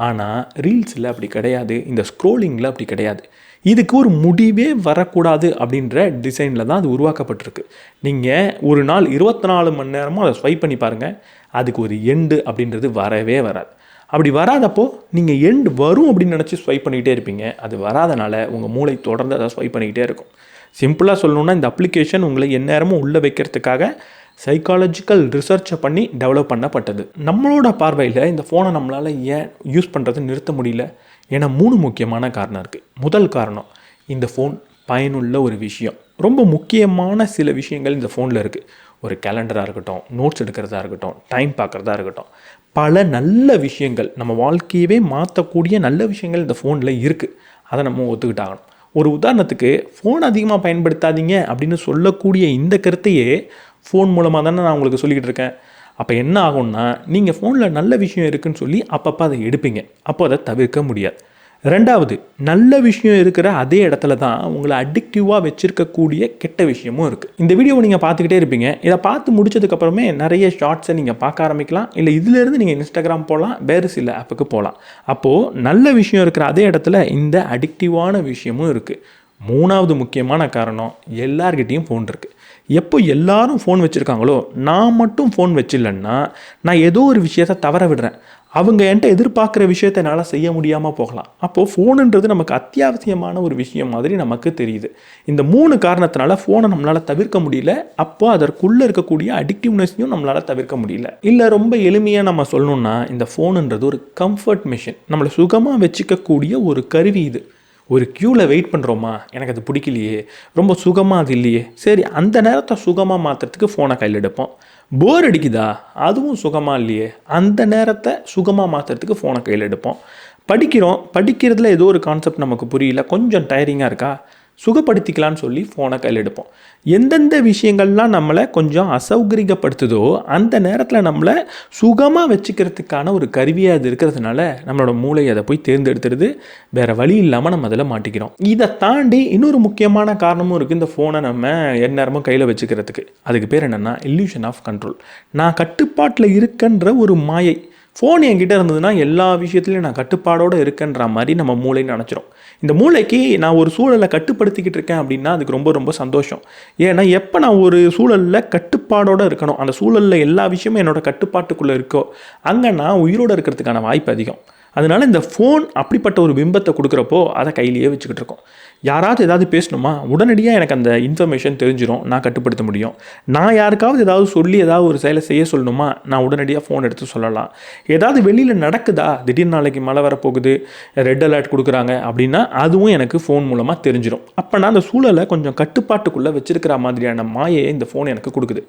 ஆனால் ரீல்ஸில் அப்படி கிடையாது, இந்த ஸ்க்ரோலிங்கில் அப்படி கிடையாது. இதுக்கு ஒரு முடிவே வரக்கூடாது அப்படின்ற டிசைனில் தான் அது உருவாக்கப்பட்டிருக்கு. நீங்கள் ஒரு நாள் 24 மணி நேரமும் அதை ஸ்வைப் பண்ணி பாருங்கள், அதுக்கு ஒரு எண்டு அப்படின்றது வரவே வராது. அப்படி வராதப்போ நீங்கள் எண்டு வரும் அப்படின்னு நினச்சி ஸ்வைப் பண்ணிக்கிட்டே இருப்பீங்க. அது வராதனால உங்கள் மூளை தொடர்ந்து அதை ஸ்வைப் பண்ணிக்கிட்டே இருக்கும். சிம்பிளாக சொல்லணுன்னா, இந்த அப்ளிகேஷன் உங்களை எந்நேரமும் உள்ளே வைக்கிறதுக்காக சைக்காலஜிக்கல் ரிசர்ச்சை பண்ணி டெவலப் பண்ணப்பட்டது. நம்மளோட பார்வையில் இந்த ஃபோனை நம்மளால் ஏன் யூஸ் பண்ணுறதை நிறுத்த முடியல? ஏன்னா 3 முக்கியமான காரணம் இருக்குது. முதல் காரணம், இந்த ஃபோன் பயனுள்ள ஒரு விஷயம். ரொம்ப முக்கியமான சில விஷயங்கள் இந்த ஃபோனில் இருக்குது. ஒரு கேலண்டராக இருக்கட்டும், நோட்ஸ் எடுக்கிறதா இருக்கட்டும், டைம் பார்க்குறதா இருக்கட்டும், பல நல்ல விஷயங்கள், நம்ம வாழ்க்கையவே மாற்றக்கூடிய நல்ல விஷயங்கள் இந்த ஃபோனில் இருக்குது. அதை நம்ம ஒத்துக்கிட்டாகணும். ஒரு உதாரணத்துக்கு, ஃபோன் அதிகமாக பயன்படுத்தாதீங்க அப்படின்னு சொல்லக்கூடிய இந்த கருத்தையே ஃபோன் மூலமாக தானே நான் உங்களுக்கு சொல்லிக்கிட்டு இருக்கேன். அப்போ என்ன ஆகும்னா, நீங்கள் ஃபோனில் நல்ல விஷயம் இருக்குதுன்னு சொல்லி அப்பப்போ அதை எடுப்பீங்க. அப்போ அதை தவிர்க்க முடியாது. ரெண்டாவது, நல்ல விஷயம் இருக்கிற அதே இடத்துல தான் உங்களை அடிக்டிவாக வச்சுருக்கக்கூடிய கெட்ட விஷயமும் இருக்குது. இந்த வீடியோவை நீங்கள் பார்த்துக்கிட்டே இருப்பீங்க. இதை பார்த்து முடிச்சதுக்கப்புறமே நிறைய ஷார்ட்ஸை நீங்கள் பார்க்க ஆரம்பிக்கலாம். இல்லை இதிலேருந்து நீங்கள் இன்ஸ்டாகிராம் போகலாம், வேறு சில ஆப்புக்கு போகலாம். அப்போது நல்ல விஷயம் இருக்கிற அதே இடத்துல இந்த அடிக்டிவான விஷயமும் இருக்குது. மூணாவது முக்கியமான காரணம், எல்லார்கிட்டையும் ஃபோன் இருக்குது. எப்போ எல்லாரும் ஃபோன் வச்சுருக்காங்களோ, நான் மட்டும் ஃபோன் வச்சிடலன்னா நான் ஏதோ ஒரு விஷயத்தை தவற விடுறேன். அவங்க என்கிட்ட எதிர்பார்க்குற விஷயத்தை என்னால் செய்ய முடியாமல் போகலாம். அப்போது ஃபோனுன்றது நமக்கு அத்தியாவசியமான ஒரு விஷயம் மாதிரி நமக்கு தெரியுது. இந்த 3 காரணத்தினால ஃபோனை நம்மளால் தவிர்க்க முடியல. அப்போ அதற்குள்ளே இருக்கக்கூடிய அடிக்டிவ்னஸையும் நம்மளால் தவிர்க்க முடியல. இல்லை ரொம்ப எளிமையாக நம்ம சொல்லணுன்னா, இந்த ஃபோனுன்றது ஒரு கம்ஃபர்ட் மிஷின். நம்மளை சுகமாக வச்சுக்கக்கூடிய ஒரு கருவி இது. ஒரு க்யூவில் வெயிட் பண்ணுறோமா, எனக்கு அது பிடிக்கலையே, ரொம்ப சுகமாக அது இல்லையே, சரி அந்த நேரத்தை சுகமாக மாற்றுறதுக்கு ஃபோனை கையில் எடுப்போம். போர் அடிக்குதா, அதுவும் சுகமாக இல்லையே, அந்த நேரத்தை சுகமாக மாற்றுறதுக்கு ஃபோனை கையில் எடுப்போம். படிக்கிறதுல ஏதோ ஒரு கான்செப்ட் நமக்கு புரியல, கொஞ்சம் டயரிங்காக இருக்கா, சுகப்படுத்திக்கலான்னு சொல்லி ஃபோனை கையில் எடுப்போம். எந்தெந்த விஷயங்கள்லாம் நம்மளை கொஞ்சம் அசௌகரியப்படுத்துதோ அந்த நேரத்தில் நம்மளை சுகமாக வச்சுக்கிறதுக்கான ஒரு கருவியாக அது இருக்கிறதுனால நம்மளோட மூளை அதை போய் தேர்ந்தெடுத்துடுது. வேறு வழி இல்லாமல் நம்ம அதில் மாட்டிக்கிறோம். இதை தாண்டி இன்னொரு முக்கியமான காரணமும் இருக்குது இந்த ஃபோனை நம்ம எந்நேரமும் கையில் வச்சுக்கிறதுக்கு. அதுக்கு பேர் என்னென்னா, இல்லூஷன் ஆஃப் கண்ட்ரோல். நான் கட்டுப்பாட்டில் இருக்கன்ற ஒரு மாயை. ஃபோன் என்கிட்ட இருந்ததுன்னா எல்லா விஷயத்துலையும் நான் கட்டுப்பாடோடு இருக்கேன்ற மாதிரி நம்ம மூளை நினச்சிரும். இந்த மூளைக்கு நான் ஒரு சூழலை கட்டுப்படுத்திக்கிட்டு இருக்கேன் அப்படின்னா அதுக்கு ரொம்ப ரொம்ப சந்தோஷம். ஏன்னா எப்போ நான் ஒரு சூழலில் கட்டுப்பாடோடு இருக்கணும், அந்த சூழலில் எல்லா விஷயமும் என்னோடய கட்டுப்பாட்டுக்குள்ளே இருக்கோ, அங்கே நான் உயிரோடு இருக்கிறதுக்கான வாய்ப்பு அதிகம். அதனால் இந்த ஃபோன் அப்படிப்பட்ட ஒரு பிம்பத்தை கொடுக்குறப்போ அதை கையிலேயே வச்சுக்கிட்டு இருக்கோம். யாராவது ஏதாவது பேசணுமா, உடனடியாக எனக்கு அந்த இன்ஃபர்மேஷன் தெரிஞ்சிடும், நான் கட்டுப்படுத்த முடியும். நான் யாருக்காவது ஏதாவது சொல்லி ஏதாவது ஒரு செயலை செய்ய சொல்லணுமா, நான் உடனடியாக ஃபோன் எடுத்து சொல்லலாம். ஏதாவது வெளியில் நடக்குதா, திடீர்னு நாளைக்கு மழை வரப்போகுது, ரெட் அலர்ட் கொடுக்குறாங்க அப்படின்னா அதுவும் எனக்கு ஃபோன் மூலமாக தெரிஞ்சிடும். அப்போ நான் அந்த சூழலை கொஞ்சம் கட்டுப்பாட்டுக்குள்ளே வச்சிருக்கிற மாதிரியான மாயையை இந்த ஃபோன் எனக்கு கொடுக்குது.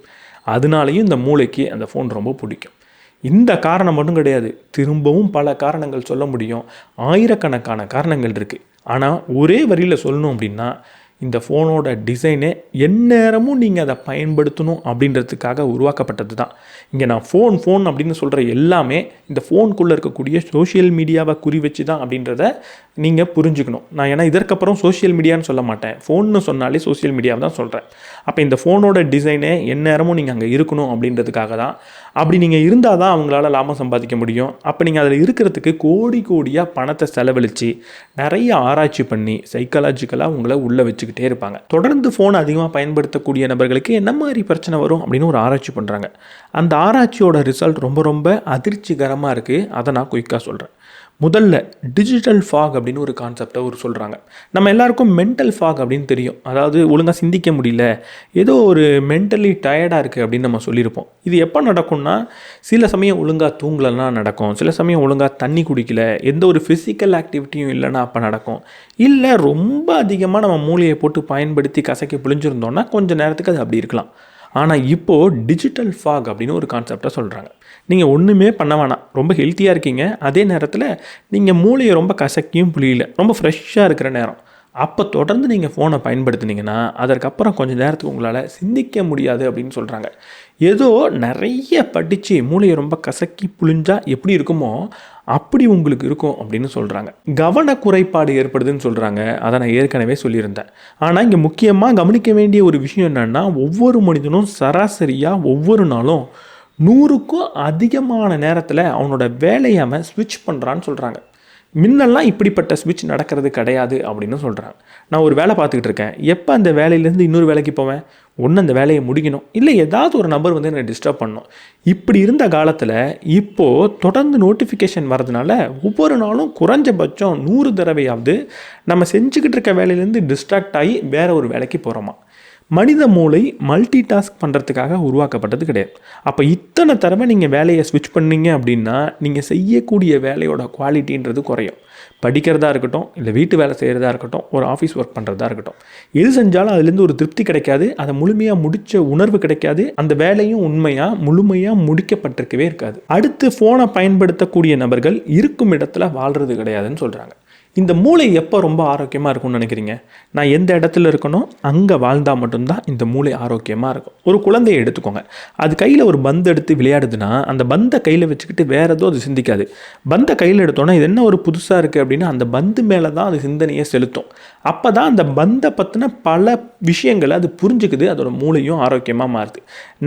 அதனாலையும் இந்த மூளைக்கு அந்த ஃபோன் ரொம்ப பிடிக்கும். இந்த காரணம் மட்டும் கிடையாது, திரும்பவும் பல காரணங்கள் சொல்ல முடியும். ஆயிரக்கணக்கான காரணங்கள் இருக்குது. ஆனால் ஒரே வரியில் சொல்லணும் அப்படின்னா, இந்த ஃபோனோட டிசைனே எந்நேரமும் நீங்கள் அதை பயன்படுத்தணும் அப்படின்றதுக்காக உருவாக்கப்பட்டது தான். இங்கே நான் ஃபோன் அப்படின்னு சொல்கிற எல்லாமே இந்த ஃபோனுக்குள்ளே இருக்கக்கூடிய சோஷியல் மீடியாவை குறி வச்சு தான் அப்படின்றத நீங்கள் புரிஞ்சுக்கணும். நான் ஏன்னா இதற்கப்புறம் சோஷியல் மீடியான்னு சொல்ல மாட்டேன், ஃபோன்னு சொன்னாலே சோஷியல் மீடியாவை தான் சொல்கிறேன். அப்போ இந்த ஃபோனோட டிசைனே எந்நேரமும் நீங்கள் அங்கே இருக்கணும் அப்படின்றதுக்காக தான். அப்படி நீங்கள் இருந்தால் தான் அவங்களால லாபம் சம்பாதிக்க முடியும். அப்போ நீங்கள் அதில் இருக்கிறதுக்கு கோடியாக பணத்தை செலவழித்து நிறைய ஆராய்ச்சி பண்ணி சைக்காலஜிக்கலாக உங்களை உள்ளே வச்சுக்கிட்டே இருப்பாங்க. தொடர்ந்து ஃபோன் அதிகமாக பயன்படுத்தக்கூடிய நபர்களுக்கு என்ன மாதிரி பிரச்சனை வரும் அப்படின்னு ஒரு ஆராய்ச்சி பண்ணுறாங்க. அந்த ஆராய்ச்சியோட ரிசல்ட் ரொம்ப ரொம்ப அதிர்ச்சிகரமாக இருக்குது. அதை நான் குயிக்காக சொல்கிறேன். முதல்ல டிஜிட்டல் ஃபாக் அப்படின்னு ஒரு கான்செப்டை சொல்கிறாங்க. நம்ம எல்லாருக்கும் மென்டல் ஃபாக் அப்படின்னு தெரியும். அதாவது ஒழுங்காக சிந்திக்க முடியல, ஏதோ ஒரு மென்டலி டயர்டாக இருக்குது அப்படின்னு நம்ம சொல்லியிருப்போம். இது எப்போ நடக்கும்னா, சில சமயம் ஒழுங்காக தூங்கலைன்னா நடக்கும், சில சமயம் ஒழுங்காக தண்ணி குடிக்கல, எந்த ஒரு ஃபிசிக்கல் ஆக்டிவிட்டியும் இல்லைன்னா அப்போ நடக்கும். இல்லை ரொம்ப அதிகமாக நம்ம மூளையை போட்டு பயன்படுத்தி கசக்கி பிழிஞ்சிருந்தோன்னா கொஞ்சம் நேரத்துக்கு அது அப்படி இருக்கலாம். ஆனால் இப்போது டிஜிட்டல் ஃபாக் அப்படின்னு ஒரு கான்செப்டை சொல்கிறாங்க. நீங்கள் ஒன்றுமே பண்ண வேணாம், ரொம்ப ஹெல்த்தியாக இருக்கீங்க, அதே நேரத்தில் நீங்கள் மூளையை ரொம்ப கசக்கியும் புளியல, ரொம்ப ஃப்ரெஷ்ஷாக இருக்கிற நேரம். அப்போ தொடர்ந்து நீங்கள் ஃபோனை பயன்படுத்தினீங்கன்னா அதற்கப்புறம் கொஞ்சம் நேரத்துக்கு உங்களால் சிந்திக்க முடியாது அப்படின்னு சொல்கிறாங்க. ஏதோ நிறைய படித்து மூளையை ரொம்ப கசக்கி புளிஞ்சா எப்படி இருக்குமோ அப்படி உங்களுக்கு இருக்கும் அப்படின்னு சொல்கிறாங்க. கவன குறைபாடு ஏற்படுதுன்னு சொல்கிறாங்க. அதை நான் ஏற்கனவே சொல்லியிருந்தேன். ஆனால் இங்கே முக்கியமாக கவனிக்க வேண்டிய ஒரு விஷயம் என்னென்னா, ஒவ்வொரு மனிதனும் சராசரியாக ஒவ்வொரு நாளும் 100க்கும் அதிகமான நேரத்தில் அவனோட வேலையை அவன் ஸ்விட்ச் பண்ணுறான்னு சொல்கிறாங்க. முன்னெல்லாம் இப்படிப்பட்ட ஸ்விட்ச் நடக்கிறது கிடையாது அப்படின்னு சொல்கிறாங்க. நான் ஒரு வேலை பார்த்துக்கிட்டு இருக்கேன், எப்போ அந்த வேலையிலேருந்து இன்னொரு வேலைக்கு போவேன், ஒன்று அந்த வேலையை முடிக்கணும், இல்லை ஏதாவது ஒரு நபர் வந்து என்னை டிஸ்டர்ப் பண்ணணும். இப்படி இருந்த காலத்தில் இப்போது தொடர்ந்து நோட்டிஃபிகேஷன் வரதுனால ஒவ்வொரு நாளும் குறைஞ்சபட்சம் 100 தடவையாவது நம்ம செஞ்சுக்கிட்டு இருக்க வேலையிலேருந்து டிஸ்ட்ராக்ட் ஆகி வேறு ஒரு வேலைக்கு போகிறோமா. மனித மூளை மல்டி டாஸ்க் பண்ணுறதுக்காக உருவாக்கப்பட்டது கிடையாது. அப்போ இத்தனை தடவை நீங்கள் வேலையை ஸ்விட்ச் பண்ணீங்க அப்படின்னா நீங்கள் செய்யக்கூடிய வேலையோட குவாலிட்டின்றது குறையும். படிக்கிறதா இருக்கட்டும், இல்லை வீட்டு வேலை செய்கிறதா இருக்கட்டும், ஒரு ஆஃபீஸ் ஒர்க் பண்ணுறதா இருக்கட்டும், எது செஞ்சாலும் அதுலேருந்து ஒரு திருப்தி கிடைக்காது, அதை முழுமையாக முடித்த உணர்வு கிடைக்காது, அந்த வேலையும் முழுமையாக முடிக்கப்பட்டிருக்கவே இருக்காது. அடுத்து ஃபோனை பயன்படுத்தக்கூடிய நபர்கள் இருக்கும் இடத்துல வாழ்கிறது கிடையாதுன்னு சொல்கிறாங்க. இந்த மூளை எப்போ ரொம்ப ஆரோக்கியமாக இருக்கும்னு நினைக்கிறீங்க? நான் எந்த இடத்துல இருக்கணும் அங்கே வாழ்ந்தால் மட்டும்தான் இந்த மூளை ஆரோக்கியமாக இருக்கும். ஒரு குழந்தையை எடுத்துக்கோங்க, அது கையில் ஒரு பந்து எடுத்து விளையாடுதுன்னா அந்த பந்தை கையில் வச்சுக்கிட்டு வேறு ஏதோ அது சிந்திக்காது. பந்தை கையில் எடுத்தோன்னா இது என்ன ஒரு புதுசாக இருக்குது அப்படின்னு அந்த பந்து மேலே தான் அது சிந்தனையை செலுத்தும். அப்போ தான் அந்த பந்தை பற்றின பல விஷயங்களை அது புரிஞ்சுக்குது, அதோட மூளையும் ஆரோக்கியமாக மாறுது.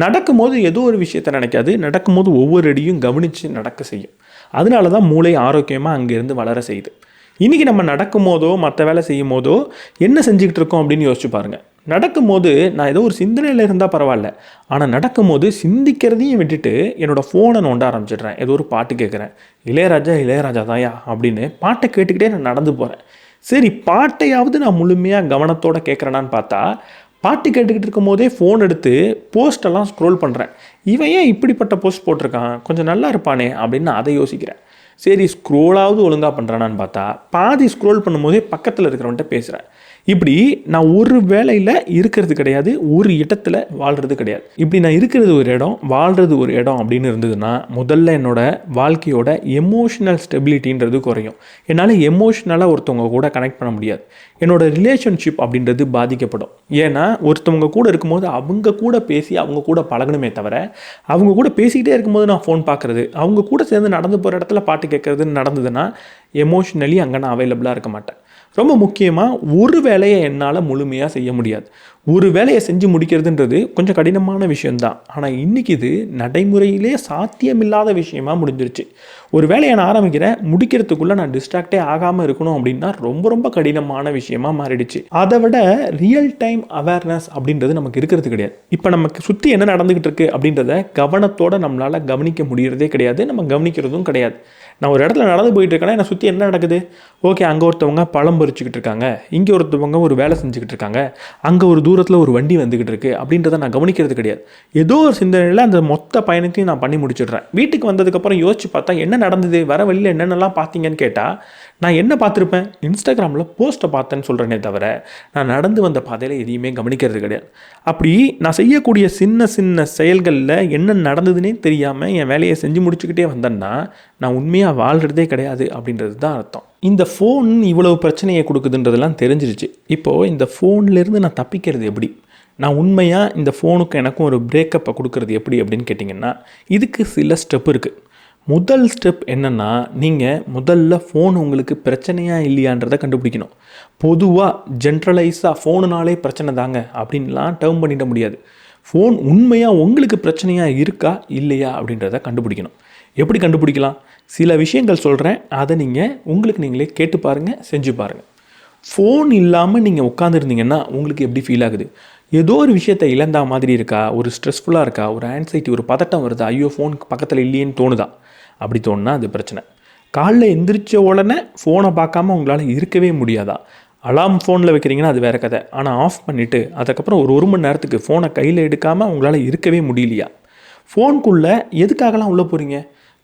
நடக்கும்போது ஏதோ ஒரு விஷயத்தை நினைக்காது, நடக்கும்போது ஒவ்வொரு அடியும் கவனித்து நடக்க செய்யும். அதனால தான் மூளை ஆரோக்கியமாக அங்கேருந்து வளர செய்யுது. இன்றைக்கி நம்ம நடக்கும் போதோ மற்ற வேலை செய்யும் போதோ என்ன செஞ்சுக்கிட்டு இருக்கோம் அப்படின்னு யோசிச்சு பாருங்கள். நடக்கும்போது நான் ஏதோ ஒரு சிந்தனையில் இருந்தால் பரவாயில்ல, ஆனால் நடக்கும்போது சிந்திக்கிறதையும் விட்டுட்டு என்னோடய ஃபோனை நோண்ட ஆரம்பிச்சிடுறேன். ஏதோ ஒரு பாட்டு கேட்குறேன், இளையராஜா தாயா அப்படின்னு பாட்டை கேட்டுக்கிட்டே நான் நடந்து போகிறேன். சரி, பாட்டையாவது நான் முழுமையாக கவனத்தோடு கேட்குறேனான்னு பார்த்தா பாட்டு கேட்டுக்கிட்டு இருக்கும் போதே ஃபோன் எடுத்து போஸ்டெல்லாம் ஸ்க்ரோல் பண்ணுறேன். இவன் ஏன் இப்படிப்பட்ட போஸ்ட் போட்டிருக்கான், கொஞ்சம் நல்லா இருப்பானே அப்படின்னு அதை யோசிக்கிறேன். சரி, ஸ்க்ரோலாவது ஒழுங்காக பண்ணுறானான்னு பார்த்தா பாதி ஸ்க்ரோல் பண்ணும்போதே பக்கத்தில் இருக்கிறவன்ட்ட பேசுகிறேன். இப்படி நான் ஒரு வேலையில் இருக்கிறது கிடையாது, ஒரு இடத்துல வாழ்கிறது கிடையாது. இப்படி நான் இருக்கிறது ஒரு இடம், வாழ்கிறது ஒரு இடம் அப்படின்னு இருந்ததுன்னா முதல்ல என்னோடய வாழ்க்கையோட எமோஷனல் ஸ்டெபிலிட்டின்றது குறையும். என்னால் எமோஷ்னலாக ஒருத்தவங்க கூட கனெக்ட் பண்ண முடியாது. என்னோடய ரிலேஷன்ஷிப் அப்படின்றது பாதிக்கப்படும். ஏன்னா ஒருத்தவங்க கூட இருக்கும்போது அவங்க கூட பேசி அவங்க கூட பழகணுமே தவிர அவங்க கூட பேசிக்கிட்டே இருக்கும்போது நான் ஃபோன் பார்க்குறது, அவங்க கூட சேர்ந்து நடந்து போகிற இடத்துல பாட்டு கேட்குறதுன்னு நடந்ததுன்னா எமோஷ்னலி அங்கே நான் அவைலபிளாக இருக்க மாட்டேன். ரொம்ப முக்கியமாக ஒரு வேலையை என்னால் முழுமையாக செய்ய முடியாது. ஒரு வேலையை செஞ்சு முடிக்கிறதுன்றது கொஞ்சம் கடினமான விஷயந்தான். ஆனால் இன்றைக்கி இது நடைமுறையிலே சாத்தியமில்லாத விஷயமா முடிஞ்சிருச்சு. ஒரு வேலையை நான் ஆரம்பிக்கிறேன், முடிக்கிறதுக்குள்ளே நான் டிஸ்ட்ராக்டே ஆகாமல் இருக்கணும் அப்படின்னா ரொம்ப ரொம்ப கடினமான விஷயமா மாறிடுச்சு. அதை விட ரியல் டைம் அவேர்னஸ் அப்படின்றது நமக்கு இருக்கிறது கிடையாது. இப்போ நமக்கு சுற்றி என்ன நடந்துக்கிட்டு இருக்குது அப்படின்றத கவனத்தோடு நம்மளால் கவனிக்க முடிகிறதே கிடையாது, நம்ம கவனிக்கிறதும் கிடையாது. நான் ஒரு இடத்துல நடந்து போயிட்டு இருக்கேன்னா என்னை சுற்றி என்ன நடக்குது? ஓகே, அங்கே ஒருத்தவங்க பழம் பறிச்சுக்கிட்டு இருக்காங்க, இங்கே ஒருத்தவங்க ஒரு வேலை செஞ்சுக்கிட்டு இருக்காங்க, அங்கே ஒரு தூரத்தில் ஒரு வண்டி வந்துக்கிட்டு இருக்குது அப்படின்றத நான் கவனிக்கிறது கிடையாது. ஏதோ ஒரு சிந்தனையில் அந்த மொத்த பயணத்தையும் நான் பண்ணி முடிச்சிடுறேன். வீட்டுக்கு வந்ததுக்கப்புறம் யோசிச்சு பார்த்தா என்ன நடந்தது, வர வழியில் என்னென்னலாம் பார்த்தீங்கன்னு கேட்டால் நான் என்ன பார்த்துருப்பேன்? இன்ஸ்டாகிராமில் போஸ்ட்டை பார்த்தேன்னு சொல்கிறேனே தவிர நான் நடந்து வந்த பாதையில் எதையுமே கவனிக்கிறது கிடையாது. அப்படி நான் செய்யக்கூடிய சின்ன சின்ன செயல்களில் என்ன நடந்ததுன்னே தெரியாமல் என் வேலையை செஞ்சு முடிச்சுக்கிட்டே வந்தேன்னா நான் உண்மையாக வாழ்கிறதே கிடையாது அப்படின்றது தான் அர்த்தம். இந்த ஃபோன் இவ்வளவு பிரச்சனையை கொடுக்குதுன்றதெல்லாம் தெரிஞ்சிருச்சு. இப்போது இந்த ஃபோன்லேருந்து நான் தப்பிக்கிறது எப்படி? நான் உண்மையாக இந்த ஃபோனுக்கு எனக்கும் ஒரு பிரேக்கப்பை கொடுக்கறது எப்படி அப்படின்னு கேட்டிங்கன்னா இதுக்கு சில ஸ்டெப் இருக்குது. முதல் ஸ்டெப் என்னென்னா, நீங்கள் முதல்ல ஃபோன் உங்களுக்கு பிரச்சனையா இல்லையான்றதை கண்டுபிடிக்கணும். பொதுவாக ஜென்ரலைஸாக ஃபோனுனாலே பிரச்சனை தாங்க அப்படின்லாம் டேர்ம் பண்ணிட முடியாது. ஃபோன் உண்மையாக உங்களுக்கு பிரச்சனையாக இருக்கா இல்லையா அப்படின்றத கண்டுபிடிக்கணும். எப்படி கண்டுபிடிக்கலாம்? சில விஷயங்கள் சொல்கிறேன், அதை நீங்கள் உங்களுக்கு நீங்களே கேட்டு பாருங்கள், செஞ்சு பாருங்கள். ஃபோன் இல்லாமல் நீங்கள் உட்காந்துருந்தீங்கன்னா உங்களுக்கு எப்படி ஃபீல் ஆகுது? ஏதோ ஒரு விஷயத்தை இழந்தா மாதிரி இருக்கா? ஒரு ஸ்ட்ரெஸ்ஃபுல்லாக இருக்கா? ஒரு ஆன்சைட்டி, ஒரு பதட்டம் வருதா? ஐயோ ஃபோன் பக்கத்தில் இல்லையேன்னு தோணுதா? அப்படி தோணுனா அது பிரச்சனை. காலைல எந்திரிச்ச உடனே ஃபோனை பார்க்காம உங்களால் இருக்கவே முடியாதா? அலாம் ஃபோனில் வைக்கிறீங்கன்னா அது வேறு கதை. ஆனால் ஆஃப் பண்ணிவிட்டு அதுக்கப்புறம் ஒரு மணி நேரத்துக்கு ஃபோனை கையில் எடுக்காமல் உங்களால் இருக்கவே முடியலையா? ஃபோனுக்குள்ளே எதுக்காகலாம் உள்ளே போகிறீங்க?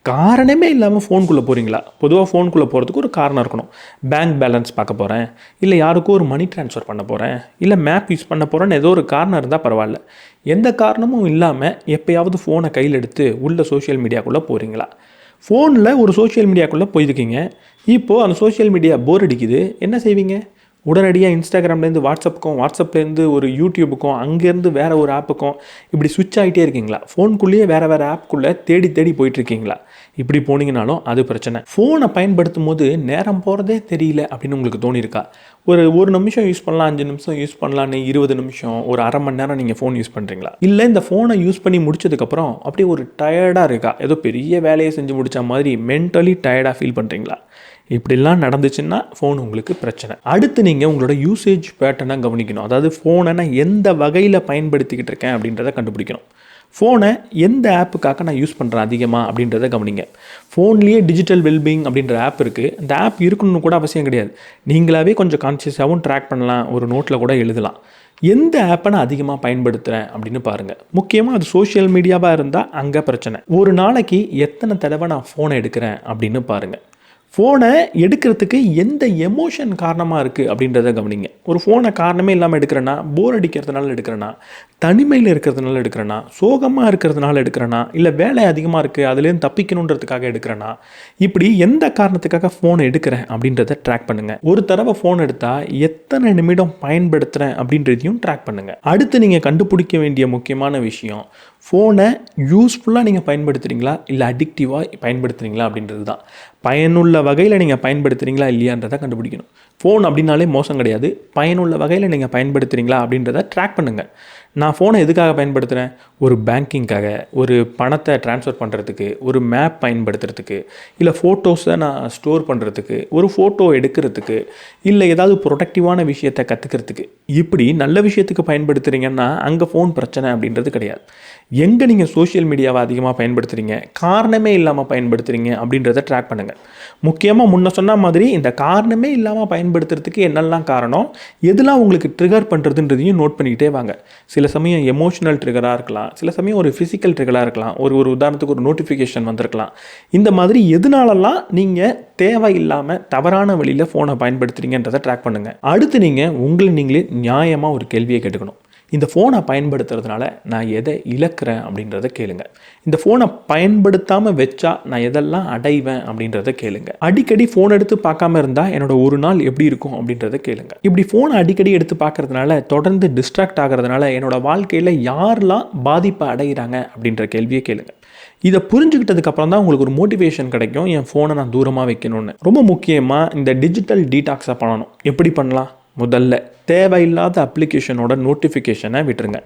காரணமே இல்லாமல் ஃபோனுக்குள்ளே போகிறீங்களா? பொதுவாக ஃபோனுக்குள்ளே போகிறதுக்கு ஒரு காரணம் இருக்கணும். பேங்க் பேலன்ஸ் பார்க்க போகிறேன், இல்லை யாருக்கும் ஒரு மணி ட்ரான்ஸ்ஃபர் பண்ண போகிறேன், இல்லை மேப் யூஸ் பண்ண போகிறேன்னு ஏதோ ஒரு காரணம் இருந்தால் பரவாயில்ல. எந்த காரணமும் இல்லாமல் எப்போயாவது ஃபோனை கையில் எடுத்து உள்ள சோஷியல் மீடியாக்குள்ளே போகிறீங்களா? ஃபோனில் ஒரு சோஷியல் மீடியாக்குள்ளே போயிருக்கீங்க, இப்போது அந்த சோஷியல் மீடியா போர் அடிக்குது, என்ன செய்வீங்க? உடனடியாக இன்ஸ்டாகிராம்லேருந்து வாட்ஸ்அப்புக்கும், வாட்ஸ்அப்லேருந்து ஒரு யூடியூபுக்கும், அங்கேருந்து வேறு ஒரு ஆப்புக்கும் இப்படி ஸ்விட்ச் ஆகிட்டே இருக்கீங்களா? ஃபோனுக்குள்ளேயே வேறு ஆப்புக்குள்ளே தேடி தேடி போயிட்டுருக்கீங்களா? இப்படி போனீங்கனாலும் அது பிரச்சனை. ஃபோனை பயன்படுத்தும் போது நேரம் போகிறதே தெரியல அப்படின்னு உங்களுக்கு தோணியிருக்கா? ஒரு நிமிஷம் யூஸ் பண்ணலாம், 5 நிமிஷம் யூஸ் பண்ணலான்னு 20 நிமிஷம், ஒரு அரை மணி நேரம் நீங்கள் ஃபோன் யூஸ் பண்ணுறீங்களா? இல்லை இந்த ஃபோனை யூஸ் பண்ணி முடிச்சதுக்கப்புறம் அப்படியே ஒரு டயர்டாக இருக்கா? ஏதோ பெரிய வேலையை செஞ்சு முடித்த மாதிரி மென்டலி டயர்டாக ஃபீல் பண்ணுறீங்களா? இப்படிலாம் நடந்துச்சுன்னா ஃபோன் உங்களுக்கு பிரச்சனை. அடுத்து நீங்கள் உங்களோட யூசேஜ் பேட்டர்னை கவனிக்கணும். அதாவது ஃபோனை நான் எந்த வகையில் பயன்படுத்திக்கிட்டு இருக்கேன் அப்படின்றத கண்டுபிடிக்கணும். ஃபோனை எந்த ஆப்புக்காக நான் யூஸ் பண்ணுறேன் அதிகமாக அப்படின்றத கவனிங்க. ஃபோன்லேயே டிஜிட்டல் வெல்பீயிங் அப்படின்ற ஆப் இருக்குது. அந்த ஆப் இருக்கணும்னு கூட அவசியம் கிடையாது. நீங்களாவே கொஞ்சம் கான்ஷியஸாகவும் ட்ராக் பண்ணலாம், ஒரு நோட்டில் கூட எழுதலாம். எந்த ஆப்பை நான் அதிகமாக பயன்படுத்துகிறேன் அப்படின்னு பாருங்கள். முக்கியமாக அது சோஷியல் மீடியாவாக இருந்தால் அங்கே பிரச்சனை. ஒரு நாளைக்கு எத்தனை தடவை நான் ஃபோனை எடுக்கிறேன் அப்படின்னு பாருங்கள். ஃபோனை எடுக்கிறதுக்கு எந்த எமோஷன் காரணமாக இருக்குது அப்படின்றத கவனிங்க. ஒரு ஃபோனை காரணமே இல்லாமல் எடுக்கிறேன்னா, போர் அடிக்கிறதுனால எடுக்கிறேன்னா, தனிமையில் இருக்கிறதுனால எடுக்கிறேன்னா, சோகமாக இருக்கிறதுனால எடுக்கிறேன்னா, இல்லை வேலை அதிகமாக இருக்குது அதுலேருந்து தப்பிக்கணுன்றதுக்காக எடுக்கிறேன்னா, இப்படி எந்த காரணத்துக்காக ஃபோனை எடுக்கிறேன் அப்படின்றத ட்ராக் பண்ணுங்கள். ஒரு தடவை ஃபோன் எடுத்தால் எத்தனை நிமிடம் பயன்படுத்துகிறேன் அப்படின்றதையும் ட்ராக் பண்ணுங்கள். அடுத்து நீங்கள் கண்டுபிடிக்க வேண்டிய முக்கியமான விஷயம், ஃபோனை யூஸ்ஃபுல்லாக நீங்கள் பயன்படுத்துகிறீங்களா இல்லை அடிக்டிவாக பயன்படுத்துகிறீங்களா அப்படின்றது தான். பயனுள்ள வகையில் நீங்கள் பயன்படுத்துகிறீங்களா இல்லையான்றதை கண்டுபிடிக்கணும். ஃபோன் அப்படின்னாலே மோசம் கிடையாது. பயனுள்ள வகையில் நீங்கள் பயன்படுத்துகிறீங்களா அப்படின்றத ட்ராக் பண்ணுங்கள். நான் ஃபோனை எதுக்காக பயன்படுத்துகிறேன்? ஒரு பேங்கிங்காக, ஒரு பணத்தை ட்ரான்ஸ்ஃபர் பண்ணுறதுக்கு, ஒரு மேப் பயன்படுத்துறதுக்கு, இல்லை ஃபோட்டோஸை நான் ஸ்டோர் பண்ணுறதுக்கு, ஒரு ஃபோட்டோ எடுக்கிறதுக்கு, இல்லை ஏதாவது ப்ரொடக்டிவான விஷயத்தை கற்றுக்கிறதுக்கு. இப்படி நல்ல விஷயத்துக்கு பயன்படுத்துகிறீங்கன்னா அங்கே ஃபோன் பிரச்சனை அப்படின்றது கிடையாது. எங்கே நீங்கள் சோஷியல் மீடியாவை அதிகமாக பயன்படுத்துகிறீங்க, காரணமே இல்லாமல் பயன்படுத்துகிறீங்க அப்படின்றத ட்ராக் பண்ணுங்கள். முக்கியமாக முன்ன சொன்ன மாதிரி இந்த காரணமே இல்லாமல் பயன்படுத்துறதுக்கு என்னெல்லாம் காரணம், எதெல்லாம் உங்களுக்கு ட்ரிகர் பண்ணுறதுன்றதையும் நோட் பண்ணிக்கிட்டே வாங்க. சில சமயம் எமோஷனல் ட்ரிகராக இருக்கலாம், சில சமயம் ஒரு ஃபிசிக்கல் ட்ரிகராக இருக்கலாம், ஒரு உதாரணத்துக்கு ஒரு நோட்டிஃபிகேஷன் வந்திருக்கலாம். இந்த மாதிரி எதனாலலாம் நீங்கள் தேவையில்லாமல் தவறான வழியில் ஃபோனை பயன்படுத்துகிறீங்கன்றதை ட்ராக் பண்ணுங்கள். அடுத்து நீங்கள் உங்களை நீங்களே நியாயமாக ஒரு கேள்வியை கேட்டுக்கணும். இந்த ஃபோனை பயன்படுத்துறதுனால நான் எதை இழக்கிறேன் அப்படின்றத கேளுங்க. இந்த ஃபோனை பயன்படுத்தாமல் வச்சா நான் எதெல்லாம் அடைவேன் அப்படின்றத கேளுங்க. அடிக்கடி ஃபோன் எடுத்து பார்க்காம இருந்தால் என்னோட ஒரு நாள் எப்படி இருக்கும் அப்படின்றத கேளுங்க. இப்படி ஃபோனை அடிக்கடி எடுத்து பார்க்கறதுனால, தொடர்ந்து டிஸ்ட்ராக்ட் ஆகிறதுனால என்னோட வாழ்க்கையில் யாரெல்லாம் பாதிப்பை அடைகிறாங்க அப்படின்ற கேள்வியை கேளுங்க. இதை புரிஞ்சுக்கிட்டதுக்கப்புறம் தான் உங்களுக்கு ஒரு மோட்டிவேஷன் கிடைக்கும், என் ஃபோனை நான் தூரமாக வைக்கணும்னு. ரொம்ப முக்கியமாக இந்த டிஜிட்டல் டீடாக்ஸை பண்ணணும். எப்படி பண்ணலாம்? முதல்ல தேவையில்லாத அப்ளிகேஷனோட நோட்டிஃபிகேஷனை விட்டுருங்க.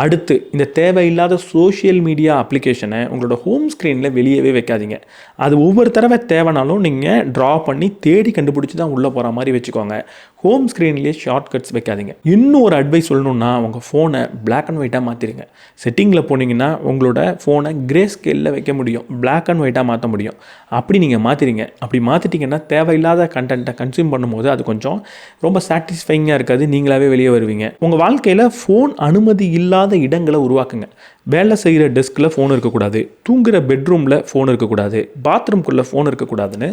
அடுத்து இந்த தேவையில்லாத சோஷியல் மீடியா அப்ளிகேஷனை உங்களோட ஹோம் ஸ்க்ரீனில் வெளியவே வைக்காதீங்க. அது ஒவ்வொரு தடவை தேவைனாலும் நீங்கள் ட்ரா பண்ணி தேடி கண்டுபிடிச்சி தான் உள்ளே போகிற மாதிரி வச்சுக்கோங்க. ஹோம் ஸ்க்ரீன்லேயே ஷார்ட்கட்ஸ் வைக்காதீங்க. இன்னும் ஒரு அட்வைஸ் சொல்லணுன்னா, உங்கள் ஃபோனை பிளாக் அண்ட் ஒயிட்டாக மாற்றிடுங்க. செட்டிங்கில் போனீங்கன்னா உங்களோட ஃபோனை கிரே ஸ்கேலில் வைக்க முடியும், பிளாக் அண்ட் ஒயிட்டாக மாற்ற முடியும். அப்படி நீங்கள் மாற்றிடுங்க. அப்படி மாற்றிட்டிங்கன்னா தேவையில்லாத கண்டென்ட்டை கன்சியூம் பண்ணும்போது அது கொஞ்சம் ரொம்ப சாட்டிஸ்ஃபைங்காக இருக்காது, நீங்களாகவே வெளியே வருவீங்க. உங்கள் வாழ்க்கையில் ஃபோன் அனுமதி இல்லாத இடங்களை உருவாக்குங்க. வேலை செய்கிற டெஸ்கில் ஃபோன் இருக்கக்கூடாது, தூங்குகிற பெட்ரூமில் ஃபோன் இருக்கக்கூடாது, பாத்ரூம்குள்ளே ஃபோன் இருக்கக்கூடாதுன்னு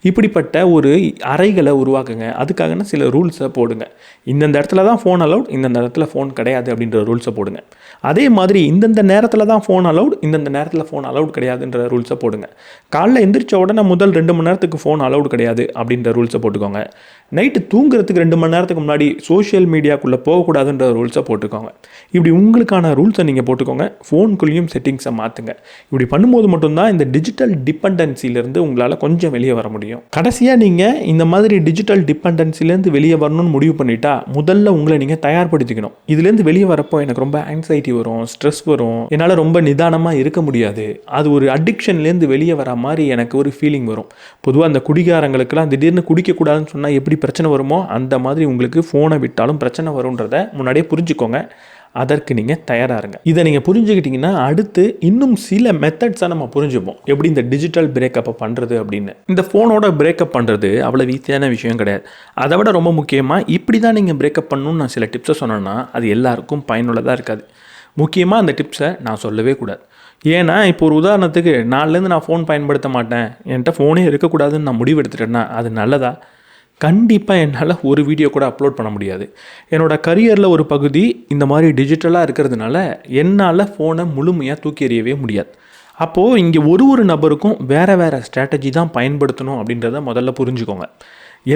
இப்படிப்பட்ட ஒரு அறைகளை உருவாக்குங்க. அதுக்காக சில ரூல்ஸை போடுங்க. இந்தந்த இடத்துல தான் ஃபோன் அலவுட், இந்தந்த இடத்துல ஃபோன் கிடையாது அப்படின்ற ரூல்ஸை போடுங்க. அதே மாதிரி இந்தந்த நேரத்தில் தான் ஃபோன் அலவுட், இந்தந்த நேரத்தில் ஃபோன் அலவுட் கிடையாதுன்ற ரூல்ஸை போடுங்க. காலைல எந்திரிச்ச உடனே முதல் 2 மணி நேரத்துக்கு ஃபோன் அலவுட் கிடையாது அப்படின்ற ரூல்ஸை போட்டுக்கோங்க. நைட்டு தூங்குறதுக்கு 2 மணி நேரத்துக்கு முன்னாடி சோஷியல் மீடியாக்குள்ளே போகக்கூடாதுன்ற ரூல்ஸை போட்டுக்கோங்க. இப்படி உங்களுக்கான ரூல்ஸை நீங்கள் போட்டுக்கோங்க. ஃபோனுக்குள்ளேயும் செட்டிங்ஸை மாற்றுங்க. இப்படி பண்ணும்போது மட்டும்தான் இந்த டிஜிட்டல் டிபெண்டன்சிலேருந்து உங்களால் கொஞ்சம் வெளியே வர முடியும். கடைசியாக நீங்கள் இந்த மாதிரி டிஜிட்டல் டிபெண்டன்சிலேருந்து வெளியே வரணும்னு முடிவு பண்ணிட்டா முதல்ல உங்களை நீங்கள் தயார்படுத்திக்கணும். இதுலேருந்து வெளியே வரப்போ எனக்கு ரொம்ப ஆங்ஸைட்டி வரும், ஸ்ட்ரெஸ் வரும், என்னால் ரொம்ப நிதானமாக இருக்க முடியாது, அது ஒரு அடிக்ஷன்லேருந்து வெளியே வர மாதிரி எனக்கு ஒரு ஃபீலிங் வரும். பொதுவாக அந்த குடிகாரங்களுக்கெல்லாம் திடீர்னு குடிக்கக்கூடாதுன்னு சொன்னால் எப்படி பிரச்சனை வருமோ அந்த மாதிரி உங்களுக்கு ஃபோனை விட்டாலும் பிரச்சனை வரும்ன்றத முன்னாடியே புரிஞ்சுக்கோங்க. அதற்கு நீங்கள் தயாராக இருங்க. இதை நீங்கள் புரிஞ்சுக்கிட்டிங்கன்னா அடுத்து இன்னும் சில மெத்தட்ஸை நம்ம புரிஞ்சுப்போம், எப்படி இந்த டிஜிட்டல் பிரேக்கப்பை பண்ணுறது அப்படின்னு. இந்த ஃபோனோட பிரேக்கப் பண்ணுறது அவ்வளோ ஈஸியான விஷயம் கிடையாது. அதை விட ரொம்ப முக்கியமாக இப்படி தான் நீங்கள் பிரேக்கப் பண்ணணும்னு நான் சில டிப்ஸை சொன்னேன்னா அது எல்லாருக்கும் பயனுள்ளதாக இருக்காது. முக்கியமாக அந்த டிப்ஸை நான் சொல்லவே கூடாது. ஏன்னா இப்போ ஒரு உதாரணத்துக்கு நாளிலேருந்து நான் ஃபோன் பயன்படுத்த மாட்டேன், என்கிட்ட ஃபோனே இருக்கக்கூடாதுன்னு நான் முடிவு எடுத்துட்டேன்னா அது நல்லதா? கண்டிப்பாக என்னால் ஒரு வீடியோ கூட அப்லோட் பண்ண முடியாது. என்னோடய கரியரில் ஒரு பகுதி இந்த மாதிரி டிஜிட்டலாக இருக்கிறதுனால என்னால் ஃபோனை முழுமையாக தூக்கி எறியவே முடியாது. அப்போது இங்கே ஒரு நபருக்கும் வேறு ஸ்ட்ராட்டஜி தான் பயன்படுத்தணும் அப்படின்றத முதல்ல புரிஞ்சுக்கோங்க.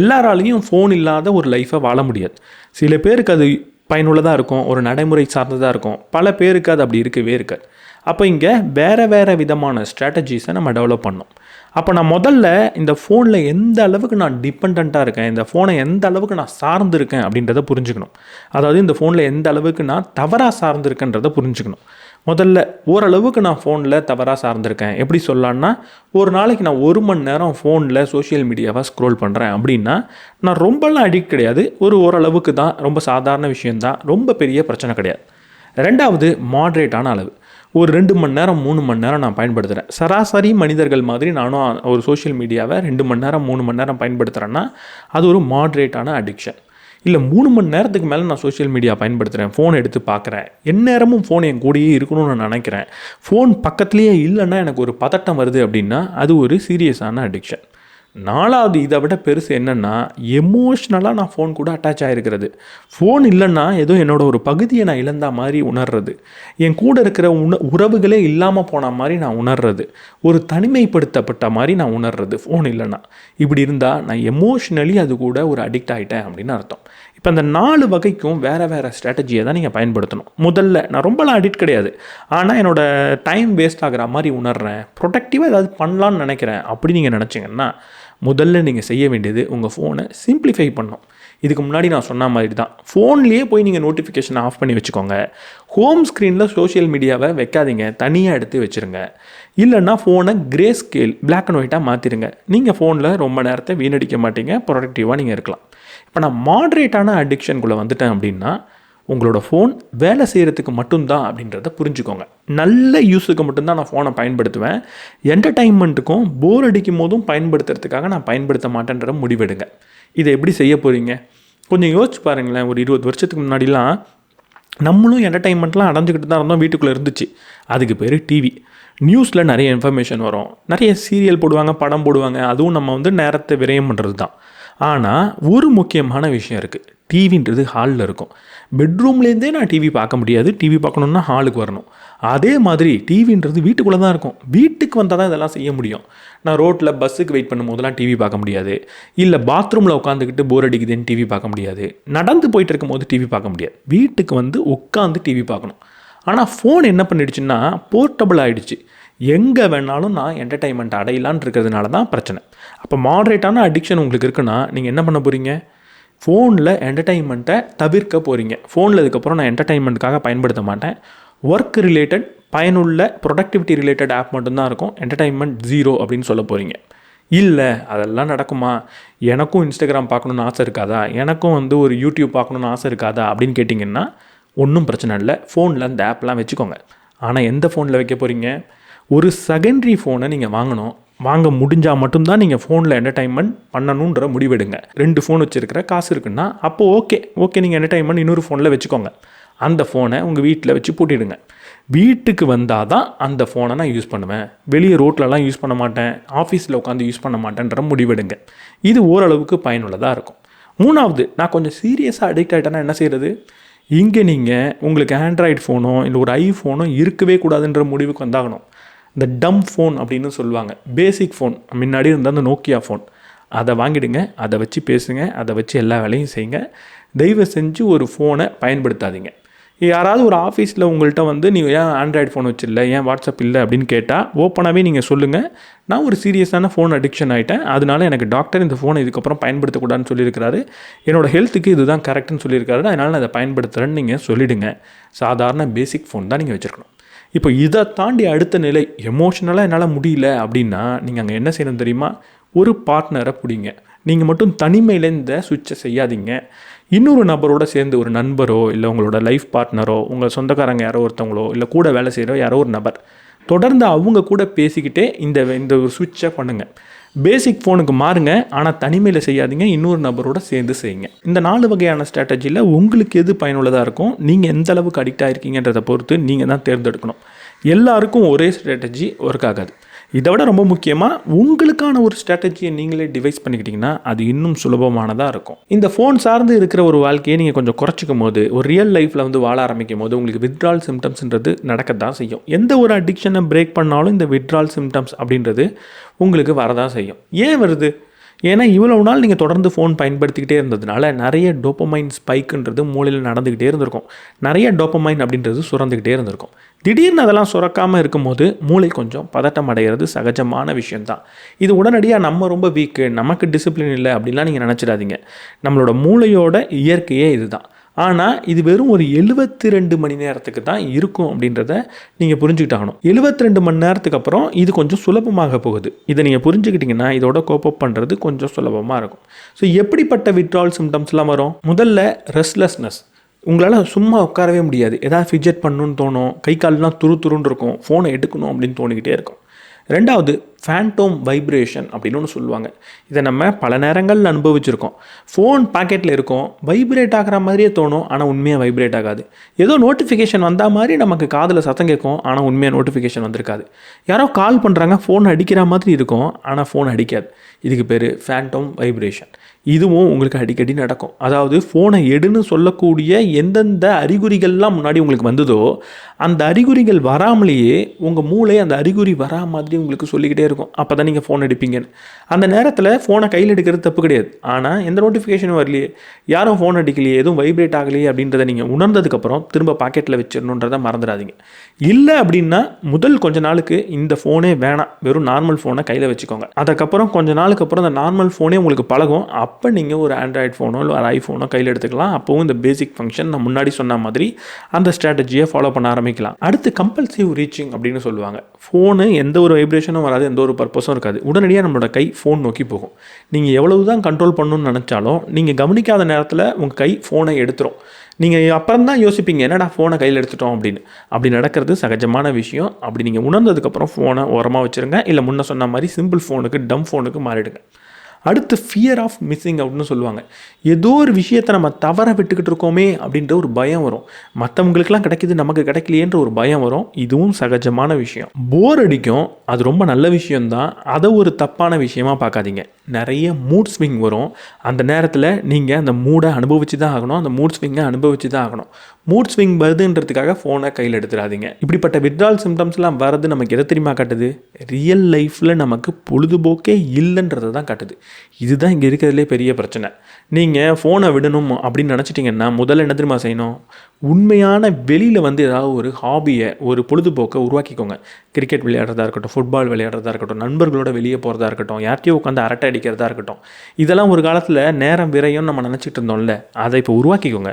எல்லாராலையும் ஃபோன் இல்லாத ஒரு லைஃப்பை வாழ முடியாது. சில பேருக்கு அது பயனுள்ளதாக இருக்கும், ஒரு நடைமுறை சார்ந்ததாக இருக்கும், பல பேருக்கு அது அப்படி இருக்கவே இருக்காது. அப்போ இங்கே வேறு விதமான ஸ்ட்ராட்டஜிஸை நம்ம டெவலப் பண்ணோம். அப்போ நான் முதல்ல இந்த ஃபோனில் எந்த அளவுக்கு நான் டிபெண்ட்டாக இருக்கேன், இந்த ஃபோனை எந்த அளவுக்கு நான் சார்ந்திருக்கேன் அப்படின்றத புரிஞ்சுக்கணும். அதாவது இந்த ஃபோனில் எந்த அளவுக்கு நான் தவறாக சார்ந்திருக்கேன்றதை புரிஞ்சுக்கணும். முதல்ல ஓரளவுக்கு நான் ஃபோனில் தவறாக சார்ந்திருக்கேன். எப்படி சொல்லலான்னா, ஒரு நாளைக்கு நான் 1 மணி நேரம் ஃபோனில் சோஷியல் மீடியாவை ஸ்க்ரோல் பண்ணுறேன் அப்படின்னா நான் ரொம்பலாம் அடிக்ட் கிடையாது, ஓரளவுக்கு தான், ரொம்ப சாதாரண விஷயந்தான், ரொம்ப பெரிய பிரச்சனை கிடையாது. 2வது மாட்ரேட்டான அளவு. ஒரு 2 மணி நேரம் 3 மணி நேரம் நான் பயன்படுத்துகிறேன். சராசரி மனிதர்கள் மாதிரி நானும் ஒரு சோஷியல் மீடியாவை 2 மணி நேரம் 3 மணி நேரம் பயன்படுத்துகிறேன்னா அது ஒரு மாட்ரேட்டான அடிக்ஷன். இல்லை 3 மணி நேரத்துக்கு மேலே நான் சோஷியல் மீடியா பயன்படுத்துகிறேன், ஃபோன் எடுத்து பார்க்குறேன், எந்நேரமும் ஃபோன் என் கூடயே இருக்கணும்னு நான் நினைக்கிறேன், ஃபோன் பக்கத்துலேயே இல்லைன்னா எனக்கு ஒரு பதட்டம் வருது அப்படின்னா அது ஒரு சீரியஸான அடிக்ஷன். 4வது இதை விட பெருசு என்னென்னா, எமோஷ்னலாக நான் ஃபோன் கூட அட்டாச் ஆகிருக்கிறது. ஃபோன் இல்லைன்னா ஏதோ என்னோடய ஒரு பகுதியை நான் இழந்த மாதிரி உணர்றது, என் கூட இருக்கிற உறவுகளே இல்லாமல் போன மாதிரி நான் உணர்றது, ஒரு தனிமைப்படுத்தப்பட்ட மாதிரி நான் உணர்றது ஃபோன் இல்லைன்னா. இப்படி இருந்தால் நான் எமோஷ்னலி அது கூட ஒரு அடிக்ட் ஆகிட்டேன் அப்படின்னு அர்த்தம். இப்போ அந்த 4 வகைக்கும் வேறு ஸ்ட்ராட்டஜியை தான் நீங்கள் பயன்படுத்தணும். முதல்ல நான் ரொம்பலாம் அடிக்ட் கிடையாது, ஆனால் என்னோடய டைம் வேஸ்ட் ஆகிற மாதிரி உணர்றேன், ப்ரொடக்டிவாக ஏதாவது பண்ணலான்னு நினைக்கிறேன் அப்படி நீங்கள் நினச்சிங்கன்னா முதல்ல நீங்கள் செய்ய வேண்டியது உங்கள் ஃபோனை சிம்பிளிஃபை பண்ணணும். இதுக்கு முன்னாடி நான் சொன்ன மாதிரி தான், ஃபோன்லேயே போய் நீங்கள் நோட்டிஃபிகேஷனை ஆஃப் பண்ணி வச்சுக்கோங்க. ஹோம் ஸ்க்ரீனில் சோஷியல் மீடியாவை வைக்காதீங்க, தனியாக எடுத்து வச்சுருங்க. இல்லைன்னா ஃபோனை கிரே ஸ்கேல் பிளாக் அண்ட் ஒயிட்டாக மாற்றிடுங்க. நீங்கள் ஃபோனில் ரொம்ப நேரத்தை வீணடிக்க மாட்டீங்க, ப்ரொடக்டிவாக நீங்கள் இருக்கலாம். இப்போ நான் மாட்ரேட்டான அடிக்ஷனுக்குள்ளே வந்துட்டேன் அப்படின்னா உங்களோட ஃபோன் வேலை செய்கிறதுக்கு மட்டும்தான் அப்படின்றத புரிஞ்சுக்கோங்க. நல்ல யூஸுக்கு மட்டும்தான் நான் ஃபோனை பயன்படுத்துவேன், என்டர்டைன்மெண்ட்டுக்கும் போர் அடிக்கும் போதும் பயன்படுத்துறதுக்காக நான் பயன்படுத்த மாட்டேன்ற முடிவெடுங்க. இதை எப்படி செய்ய போகிறீங்க கொஞ்சம் யோசிச்சு பாருங்களேன். ஒரு 20 வருஷத்துக்கு முன்னாடிலாம் நம்மளும் என்டர்டைன்மெண்ட்லாம் அடைஞ்சிக்கிட்டு தான் இருந்தோம், வீட்டுக்குள்ளே இருந்துச்சு. அதுக்கு பேர் டிவி. நியூஸில் நிறைய இன்ஃபர்மேஷன் வரும், நிறைய சீரியல் போடுவாங்க, படம் போடுவாங்க, அதுவும் நம்ம நேரத்தை விரயம் பண்ணுறது தான். ஆனால் ஒரு முக்கியமான விஷயம் இருக்குது, டிவின்றது ஹாலில் இருக்கும். பெட்ரூம்லேருந்தே நான் டிவி பார்க்க முடியாது, டிவி பார்க்கணுன்னா ஹாலுக்கு வரணும். அதே மாதிரி டிவின்றது வீட்டுக்குள்ளே தான் இருக்கும், வீட்டுக்கு வந்தால் தான் இதெல்லாம் செய்ய முடியும். நான் ரோட்டில் பஸ்ஸுக்கு வெயிட் பண்ணும் போதெல்லாம் டிவி பார்க்க முடியாது, இல்லை பாத்ரூமில் உட்காந்துக்கிட்டு போர் அடிக்குதுன்னு டிவி பார்க்க முடியாது, நடந்து போயிட்டு இருக்கும் போது டிவி பார்க்க முடியாது, வீட்டுக்கு வந்து உட்காந்து டிவி பார்க்கணும். ஆனால் ஃபோன் என்ன பண்ணிடுச்சுன்னா போர்ட்டபிள் ஆகிடுச்சு, எங்கே வேணாலும் நான் என்டர்டைன்மெண்ட் அடையலான் இருக்கிறதுனால தான் பிரச்சனை. அப்போ மாட்ரேட்டான அடிக்ஷன் உங்களுக்கு இருக்குன்னா நீங்கள் என்ன பண்ண போகிறீங்க? ஃபோனில் என்டர்டெயின்மெண்ட்டை தவிர்க்க போகிறீங்க. ஃபோனில் இதுக்கப்புறம் நான் என்டர்டெயின்மெண்ட்டுக்காக பயன்படுத்த மாட்டேன், ஒர்க் ரிலேட்டட் பயனுள்ள ப்ரொடக்டிவிட்டி ரிலேட்டட் ஆப் மட்டும்தான் இருக்கும், என்டர்டெயின்மெண்ட் ஜீரோ அப்படின்னு சொல்ல போகிறீங்க. இல்லை அதெல்லாம் நடக்குமா, எனக்கும் இன்ஸ்டாகிராம் பார்க்கணுன்னு ஆசை இருக்காதா, எனக்கும் ஒரு யூடியூப் பார்க்கணுன்னு ஆசை இருக்காதா அப்படின்னு கேட்டிங்கன்னா ஒன்றும் பிரச்சனை இல்லை, ஃபோனில் அந்த ஆப்லாம் வச்சுக்கோங்க. ஆனால் எந்த ஃபோனில் வைக்க போகிறீங்க? ஒரு செகண்ட்ரி ஃபோனை நீங்கள் வாங்க முடிஞ்சால் மட்டும்தான் நீங்கள் ஃபோனில் என்டர்டெயின்மெண்ட் பண்ணணுன்ற முடிவெடுங்க. 2 ஃபோன் வச்சுருக்கிற காசு இருக்குன்னா அப்போது ஓகே நீங்கள் என்டர்டெயின்மெண்ட் இன்னொரு ஃபோனில் வச்சுக்கோங்க. அந்த ஃபோனை உங்கள் வீட்டில் வச்சு பூட்டிடுங்க. வீட்டுக்கு வந்தால் தான் அந்த ஃபோனை நான் யூஸ் பண்ணுவேன், வெளியே ரோட்லலாம் யூஸ் பண்ண மாட்டேன், ஆஃபீஸில் உட்காந்து யூஸ் பண்ண மாட்டேன்ற முடிவெடுங்க. இது ஓரளவுக்கு பயனுள்ளதாக இருக்கும். 3வது, நான் கொஞ்சம் சீரியஸாக அடிக்ட் ஆகிட்டேன்னா என்ன செய்கிறது? இங்கே நீங்கள் உங்களுக்கு ஆண்ட்ராய்டு ஃபோனோ இல்லை ஒரு ஐஃபோனோ இருக்கவே கூடாதுன்ற முடிவுக்கு வந்தாகணும். இந்த டம் ஃபோன் அப்படின்னு சொல்லுவாங்க, பேசிக் ஃபோன் முன்னாடி இருந்தால் அந்த நோக்கியா ஃபோன், அதை வாங்கிடுங்க, அதை வச்சு பேசுங்க, அதை வச்சு எல்லா வேலையும் செய்யுங்க. தயவு செஞ்சு ஒரு ஃபோனை பயன்படுத்தாதீங்க. யாராவது ஒரு ஆஃபீஸில் உங்கள்கிட்ட நீ ஏன் ஆண்ட்ராய்டு ஃபோன் வச்சில்ல, ஏன் வாட்ஸ்அப் இல்லை அப்படின்னு கேட்டால் ஓப்பனாகவே நீங்கள் சொல்லுங்கள், நான் ஒரு சீரியஸான ஃபோன் அடிக்ஷன் ஆகிட்டேன், அதனால எனக்கு டாக்டர் இந்த ஃபோனை இதுக்கப்புறம் பயன்படுத்தக்கூடாதுன்னு சொல்லியிருக்கிறாரு, என்னோடய ஹெல்த்துக்கு இதுதான் கரெக்டுன்னு சொல்லியிருக்காரு, அதனால் நான் அதை பயன்படுத்துகிறேன்னு நீங்கள் சொல்லிவிடுங்க. சாதாரண பேசிக் ஃபோன் தான் நீங்கள் வச்சுருக்கணும். இப்போ இதை தாண்டி அடுத்த நிலை, எமோஷ்னலாக என்னால் முடியல அப்படின்னா நீங்கள் அங்கே என்ன செய்யணும் தெரியுமா? ஒரு பார்ட்னரை பிடிங்க. நீங்கள் மட்டும் தனிமையில் இந்த சுவிட்சை செய்யாதீங்க. இன்னொரு நபரோடு சேர்ந்து, ஒரு நண்பரோ இல்லை உங்களோட லைஃப் பார்ட்னரோ, உங்கள் சொந்தக்காரங்க யாரோ ஒருத்தவங்களோ இல்லை கூட வேலை செய்கிற யாரோ ஒரு நபர், தொடர்ந்து அவங்க கூட பேசிக்கிட்டே இந்த ஒரு சுவிட்சை பண்ணுங்கள். பேசிக் ஃபோனுக்கு மாறுங்க, ஆனால் தனிமையில் செய்யாதீங்க, இன்னொரு நபரோட சேர்ந்து செய்யுங்க. இந்த 4 வகையான ஸ்ட்ராட்டஜியில் உங்களுக்கு எது பயனுள்ளதாக இருக்கும், நீங்கள் எந்த அளவுக்கு அடிக்ட் ஆகிருக்கீங்கன்றதை பொறுத்து நீங்கள் தான் தேர்ந்தெடுக்கணும். எல்லாருக்கும் ஒரே ஸ்ட்ராட்டஜி ஒர்க் ஆகாது. இதை விட ரொம்ப முக்கியமாக உங்களுக்கான ஒரு ஸ்ட்ராட்டஜியை நீங்களே டிவைஸ் பண்ணிக்கிட்டிங்கன்னா அது இன்னும் சுலபமானதாக இருக்கும். இந்த ஃபோன் சார்ந்து இருக்கிற ஒரு வாழ்க்கையை நீங்கள் கொஞ்சம் குறைச்சிக்கும் போது, ஒரு ரியல் லைஃப்பில் வாழ ஆரம்பிக்கும் போது உங்களுக்கு வித்ட்ரால் சிம்டம்ஸ்ன்றது நடக்க தான் செய்யும். எந்த ஒரு அடிக்ஷனை பிரேக் பண்ணாலும் இந்த வித்ட்ரால் சிம்டம்ஸ் அப்படின்றது உங்களுக்கு வரதான் செய்யும். ஏன் வருது? ஏன்னா இவ்வளவு நாள் நீங்கள் தொடர்ந்து ஃபோன் பயன்படுத்திக்கிட்டே இருந்ததுனால நிறைய டோப்பமைன் ஸ்பைக்குன்றது மூளையில் நடந்துக்கிட்டே இருந்திருக்கும், நிறைய டோப்பமைன் அப்படின்றது சுரந்துக்கிட்டே இருந்திருக்கும். திடீர்னு அதெல்லாம் சுரக்காமல் இருக்கும்போது மூளை கொஞ்சம் பதட்டம் அடைகிறது சகஜமான விஷயந்தான். இது உடனடியாக நம்ம ரொம்ப வீக்கு, நமக்கு டிசிப்ளின் இல்லை அப்படின்லாம் நீங்கள் நினச்சிடாதீங்க. நம்மளோட மூளையோட இயற்கையே இதுதான். ஆனால் இது வெறும் ஒரு 72 மணி நேரத்துக்கு தான் இருக்கும் அப்படின்றத நீங்கள் புரிஞ்சுக்கிட்டாகணும். 72 மணி நேரத்துக்கு அப்புறம் இது கொஞ்சம் சுலபமாக போகுது. இதை நீங்கள் புரிஞ்சுக்கிட்டிங்கன்னா இதோட கோப்பப் பண்ணுறது கொஞ்சம் சுலபமாக இருக்கும். ஸோ எப்படிப்பட்ட வித்ட்ரால் சிம்டம்ஸ்லாம் வரும்? முதல்ல ரெஸ்ட்லெஸ்னஸ், உங்களால் சும்மா உட்காரவே முடியாது, ஏதாவது ஃபிட்ஜெட் பண்ணணுன்னு தோணும், கை கால்லாம் துருன்னு இருக்கும், ஃபோனை எடுக்கணும் அப்படின்னு தோணிக்கிட்டே இருக்கும். 2வது ஃபேண்டோம் வைப்ரேஷன் அப்படின்னு ஒன்று சொல்லுவாங்க. இதை நம்ம பல நேரங்களில் அனுபவிச்சிருக்கோம். ஃபோன் பாக்கெட்டில் இருக்கும், வைப்ரேட் ஆகிற மாதிரியே தோணும், ஆனால் உண்மையாக வைப்ரேட் ஆகாது. ஏதோ நோட்டிஃபிகேஷன் வந்தால் மாதிரி நமக்கு காதில் சத்தம் கேட்கும், ஆனால் உண்மையாக நோட்டிஃபிகேஷன் வந்திருக்காது. யாரோ கால் பண்ணுறாங்க, ஃபோன் அடிக்கிற மாதிரி இருக்கும், ஆனால் ஃபோன் அடிக்காது. இதுக்கு பேர் ஃபேண்டோம் வைப்ரேஷன். இதுவும் உங்களுக்கு அடிக்கடி நடக்கும். அதாவது ஃபோனை எடுன்னு சொல்லக்கூடிய எந்தெந்த அறிகுறிகள்லாம் முன்னாடி உங்களுக்கு வந்ததோ அந்த அறிகுறிகள் வராமலேயே உங்கள் மூளை அந்த அறிகுறி வரா மாதிரி உங்களுக்கு சொல்லிக்கிட்டே இருக்கும், அப்போ தான் நீங்கள் ஃபோன் எடுப்பீங்கன்னு. அந்த நேரத்தில் ஃபோனை கையில் எடுக்கிறது தப்பு கிடையாது, ஆனால் எந்த நோட்டிஃபிகேஷனும் வரலையே, யாரும் ஃபோன் அடிக்கலையே, எதுவும் வைப்ரேட் ஆகலையே அப்படின்றத நீங்கள் உணர்ந்ததுக்கப்புறம் திரும்ப பாக்கெட்டில் வச்சிடணுன்றதை மறந்துடாதீங்க. இல்லை அப்படின்னா முதல் கொஞ்ச நாளுக்கு இந்த ஃபோனே வேணாம், வெறும் நார்மல் ஃபோனை கையில் வச்சுக்கோங்க. அதுக்கப்புறம் கொஞ்ச நாளுக்கு அப்புறம் அந்த நார்மல் ஃபோனே உங்களுக்கு பழகும். அப்போ நீங்கள் ஒரு ஆண்ட்ராய்டு ஃபோனோ இல்லை ஒரு ஐஃபோனோ கையில் எடுத்துக்கலாம். அப்போவும் இந்த பேசிக் ஃபங்க்ஷன் நான் முன்னாடி சொன்ன மாதிரி அந்த ஸ்ட்ராட்டஜியை ஃபாலோ பண்ண ஆரம்பிக்கலாம். அடுத்து கம்பல்சிவ் ரீச்சிங் அப்படின்னு சொல்லுவாங்க. ஃபோனு எந்த ஒரு வைப்ரேஷனும் வராது, எந்த ஒரு பர்பஸும் இருக்காது, உடனடியாக நம்மளோட கை ஃபோன் நோக்கி போகும். நீங்கள் எவ்வளவு தான் கண்ட்ரோல் பண்ணணும்னு நினச்சாலும் நீங்கள் கவனிக்காத நேரத்தில் உங்கள் கை ஃபோனை எடுத்துரும். நீங்கள் அப்புறம் தான் யோசிப்பீங்க, என்னடா ஃபோனை கையில் எடுத்துட்டோம் அப்படின்னு. அப்படி நடக்கிறது சகஜமான விஷயம். அப்படி நீங்கள் உணர்ந்ததுக்கப்புறம் ஃபோனை ஓரமாக வச்சுருங்க, இல்லை முன்ன சொன்ன மாதிரி சிம்பிள் ஃபோனுக்கு டம் ஃபோனுக்கு மாறிடுங்க. அடுத்து ஃபியர் ஆஃப் மிஸ்ஸிங் அப்படின்னு சொல்லுவாங்க. ஏதோ ஒரு விஷயத்தை நம்ம தவற விட்டுக்கிட்டு இருக்கோமே அப்படின்ற ஒரு பயம் வரும். மற்றவங்களுக்கெல்லாம் கிடைக்கிது, நமக்கு கிடைக்கலையேன்ற ஒரு பயம் வரும். இதுவும் சகஜமான விஷயம். போர் அடிக்கும், அது ரொம்ப நல்ல விஷயந்தான். அதை ஒரு தப்பான விஷயமாக பார்க்காதீங்க. நிறைய மூட் ஸ்விங் வரும். அந்த நேரத்தில் நீங்கள் அந்த மூடை அனுபவிச்சு தான் ஆகணும், அந்த மூட் ஸ்விங்கை அனுபவிச்சு தான் ஆகணும். மூட் ஸ்விங் வருதுன்றதுக்காக ஃபோனை கையில் எடுத்துடாதீங்க. இப்படிப்பட்ட வித்ட்ரால் சிம்டம்ஸ்லாம் வரது நமக்கு எதை தெரியுமா காட்டுது? ரியல் லைஃப்பில் நமக்கு பொழுதுபோக்கே இல்லைன்றதை தான் காட்டுது. இதுதான் இங்கே இருக்கிறதுலே பெரிய பிரச்சனை. நீங்கள் ஃபோனை விடணும் அப்படின்னு நினச்சிட்டிங்கன்னா முதல்ல என்ன தெரியுமா செய்யணும்? உண்மையான வெளியில் வந்து ஏதாவது ஒரு ஹாபியை, ஒரு பொழுதுபோக்கை உருவாக்கிக்கோங்க. கிரிக்கெட் விளையாடுறதா இருக்கட்டும், ஃபுட்பால் விளையாடுறதா இருக்கட்டும், நண்பர்களோட வெளியே போகிறதா இருக்கட்டும், யார்கிட்டயோ உட்காந்து அரட்டை அடிக்கிறதா இருக்கட்டும். இதெல்லாம் ஒரு காலத்தில் நேரம் விரையும் நம்ம நினச்சிட்டு இருந்தோம்ல, அதை இப்போ உருவாக்கிக்கோங்க.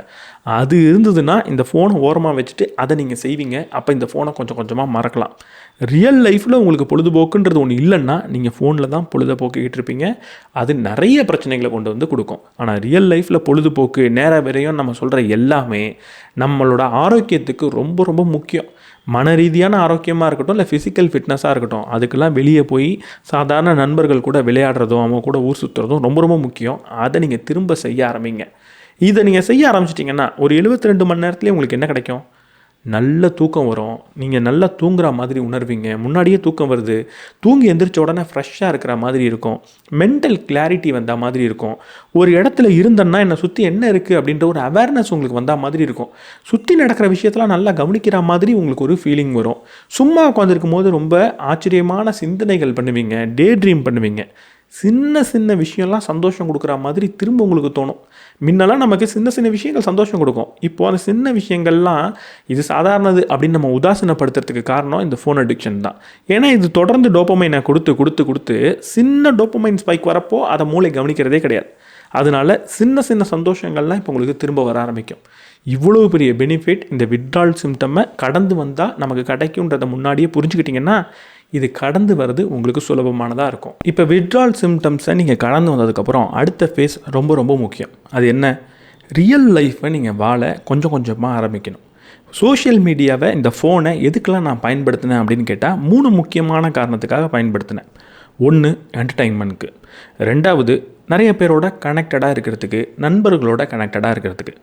அது இருந்ததுன்னா இந்த ஃபோனை ஓரமாக வச்சுட்டு அதை நீங்கள் செய்வீங்க. அப்போ இந்த ஃபோனை கொஞ்சம் கொஞ்சமாக மறக்கலாம். ரியல் லைஃப்பில் உங்களுக்கு பொழுதுபோக்குன்றது ஒன்று இல்லைன்னா நீங்கள் ஃபோனில் தான் பொழுதுபோக்கிக்கிட்டு இருப்பீங்க. அது நிறைய பிரச்சனைகளை கொண்டு வந்து கொடுக்கும். ஆனால் ரியல் லைஃப்பில் பொழுதுபோக்கு, நேர விரையும் நம்ம சொல்கிற எல்லாமே நம்மளோட ஆரோக்கியத்துக்கு ரொம்ப ரொம்ப முக்கியம். மன ரீதியான ஆரோக்கியமாக இருக்கட்டும், இல்லை ஃபிசிக்கல் ஃபிட்னஸாக இருக்கட்டும், அதுக்கெல்லாம் வெளியே போய் சாதாரண நண்பர்கள் கூட விளையாடுறதும், அவங்க கூட ஊர் சுற்றுறதும் ரொம்ப ரொம்ப முக்கியம். அதை நீங்கள் திரும்ப செய்ய ஆரம்பிங்க. இதை நீங்கள் செய்ய ஆரம்பிச்சிட்டிங்கன்னா ஒரு 72 மணி நேரத்துலேயே உங்களுக்கு என்ன கிடைக்கும்? நல்ல தூக்கம் வரும். நீங்கள் நல்லா தூங்குற மாதிரி உணர்வீங்க. முன்னாடியே தூக்கம் வருது. தூங்கி எந்திரிச்ச உடனே ஃப்ரெஷ்ஷாக இருக்கிற மாதிரி இருக்கும். மென்டல் கிளாரிட்டி வந்த மாதிரி இருக்கும். ஒரு இடத்துல இருந்தேன்னா என்னை சுற்றி என்ன இருக்குது அப்படின்ற ஒரு அவேர்னஸ் உங்களுக்கு வந்த மாதிரி இருக்கும். சுற்றி நடக்கிற விஷயத்தெல்லாம் நல்லா கவனிக்கிற மாதிரி உங்களுக்கு ஒரு ஃபீலிங் வரும். சும்மா உட்காந்துருக்கும் போது ரொம்ப ஆச்சரியமான சிந்தனைகள் பண்ணுவீங்க. டே ட்ரீம் பண்ணுவீங்க. சின்ன சின்ன விஷயம்லாம் சந்தோஷம் கொடுக்குற மாதிரி திரும்ப உங்களுக்கு தோணும். முன்னெல்லாம் நமக்கு சின்ன சின்ன விஷயங்கள் சந்தோஷம் கொடுக்கும். இப்போது அந்த சின்ன விஷயங்கள்லாம் இது சாதாரணது அப்படின்னு நம்ம உதாசீனப்படுத்துறதுக்கு காரணம் இந்த ஃபோன் அடிக்ஷன் தான். ஏன்னா இது தொடர்ந்து டோப்பமைனை கொடுத்து கொடுத்து கொடுத்து சின்ன டோப்பமைன் ஸ்பைக் வரப்போ அதை மூளை கவனிக்கிறதே கிடையாது. அதனால சின்ன சின்ன சந்தோஷங்கள்லாம் இப்போ உங்களுக்கு திரும்ப வர ஆரம்பிக்கும். இவ்வளோ பெரிய பெனிஃபிட் இந்த வித்ட்ரால் சிம்டமை கடந்து வந்தால் நமக்கு கிடைக்குன்றதை முன்னாடியே புரிஞ்சுக்கிட்டிங்கன்னா இது கடந்து வர்றது உங்களுக்கு சுலபமானதாக இருக்கும். இப்போ வித்ட்ரால் சிம்டம்ஸை நீங்கள் கடந்து வந்ததுக்கப்புறம் அடுத்த ஃபேஸ் ரொம்ப ரொம்ப முக்கியம். அது என்ன? ரியல் லைஃப்பை நீங்கள் வாழ கொஞ்சம் கொஞ்சமாக ஆரம்பிக்கணும். சோஷியல் மீடியாவை, இந்த ஃபோனை எதுக்கெல்லாம் நான் பயன்படுத்தினேன் அப்படின்னு கேட்டால் 3 முக்கியமான காரணத்துக்காக பயன்படுத்தினேன். 1, என்டர்டெயின்மெண்ட்க்கு. 2வது, நிறைய பேரோட கனெக்டடாக இருக்கிறதுக்கு, நண்பர்களோட கனெக்டடாக இருக்கிறதுக்கு.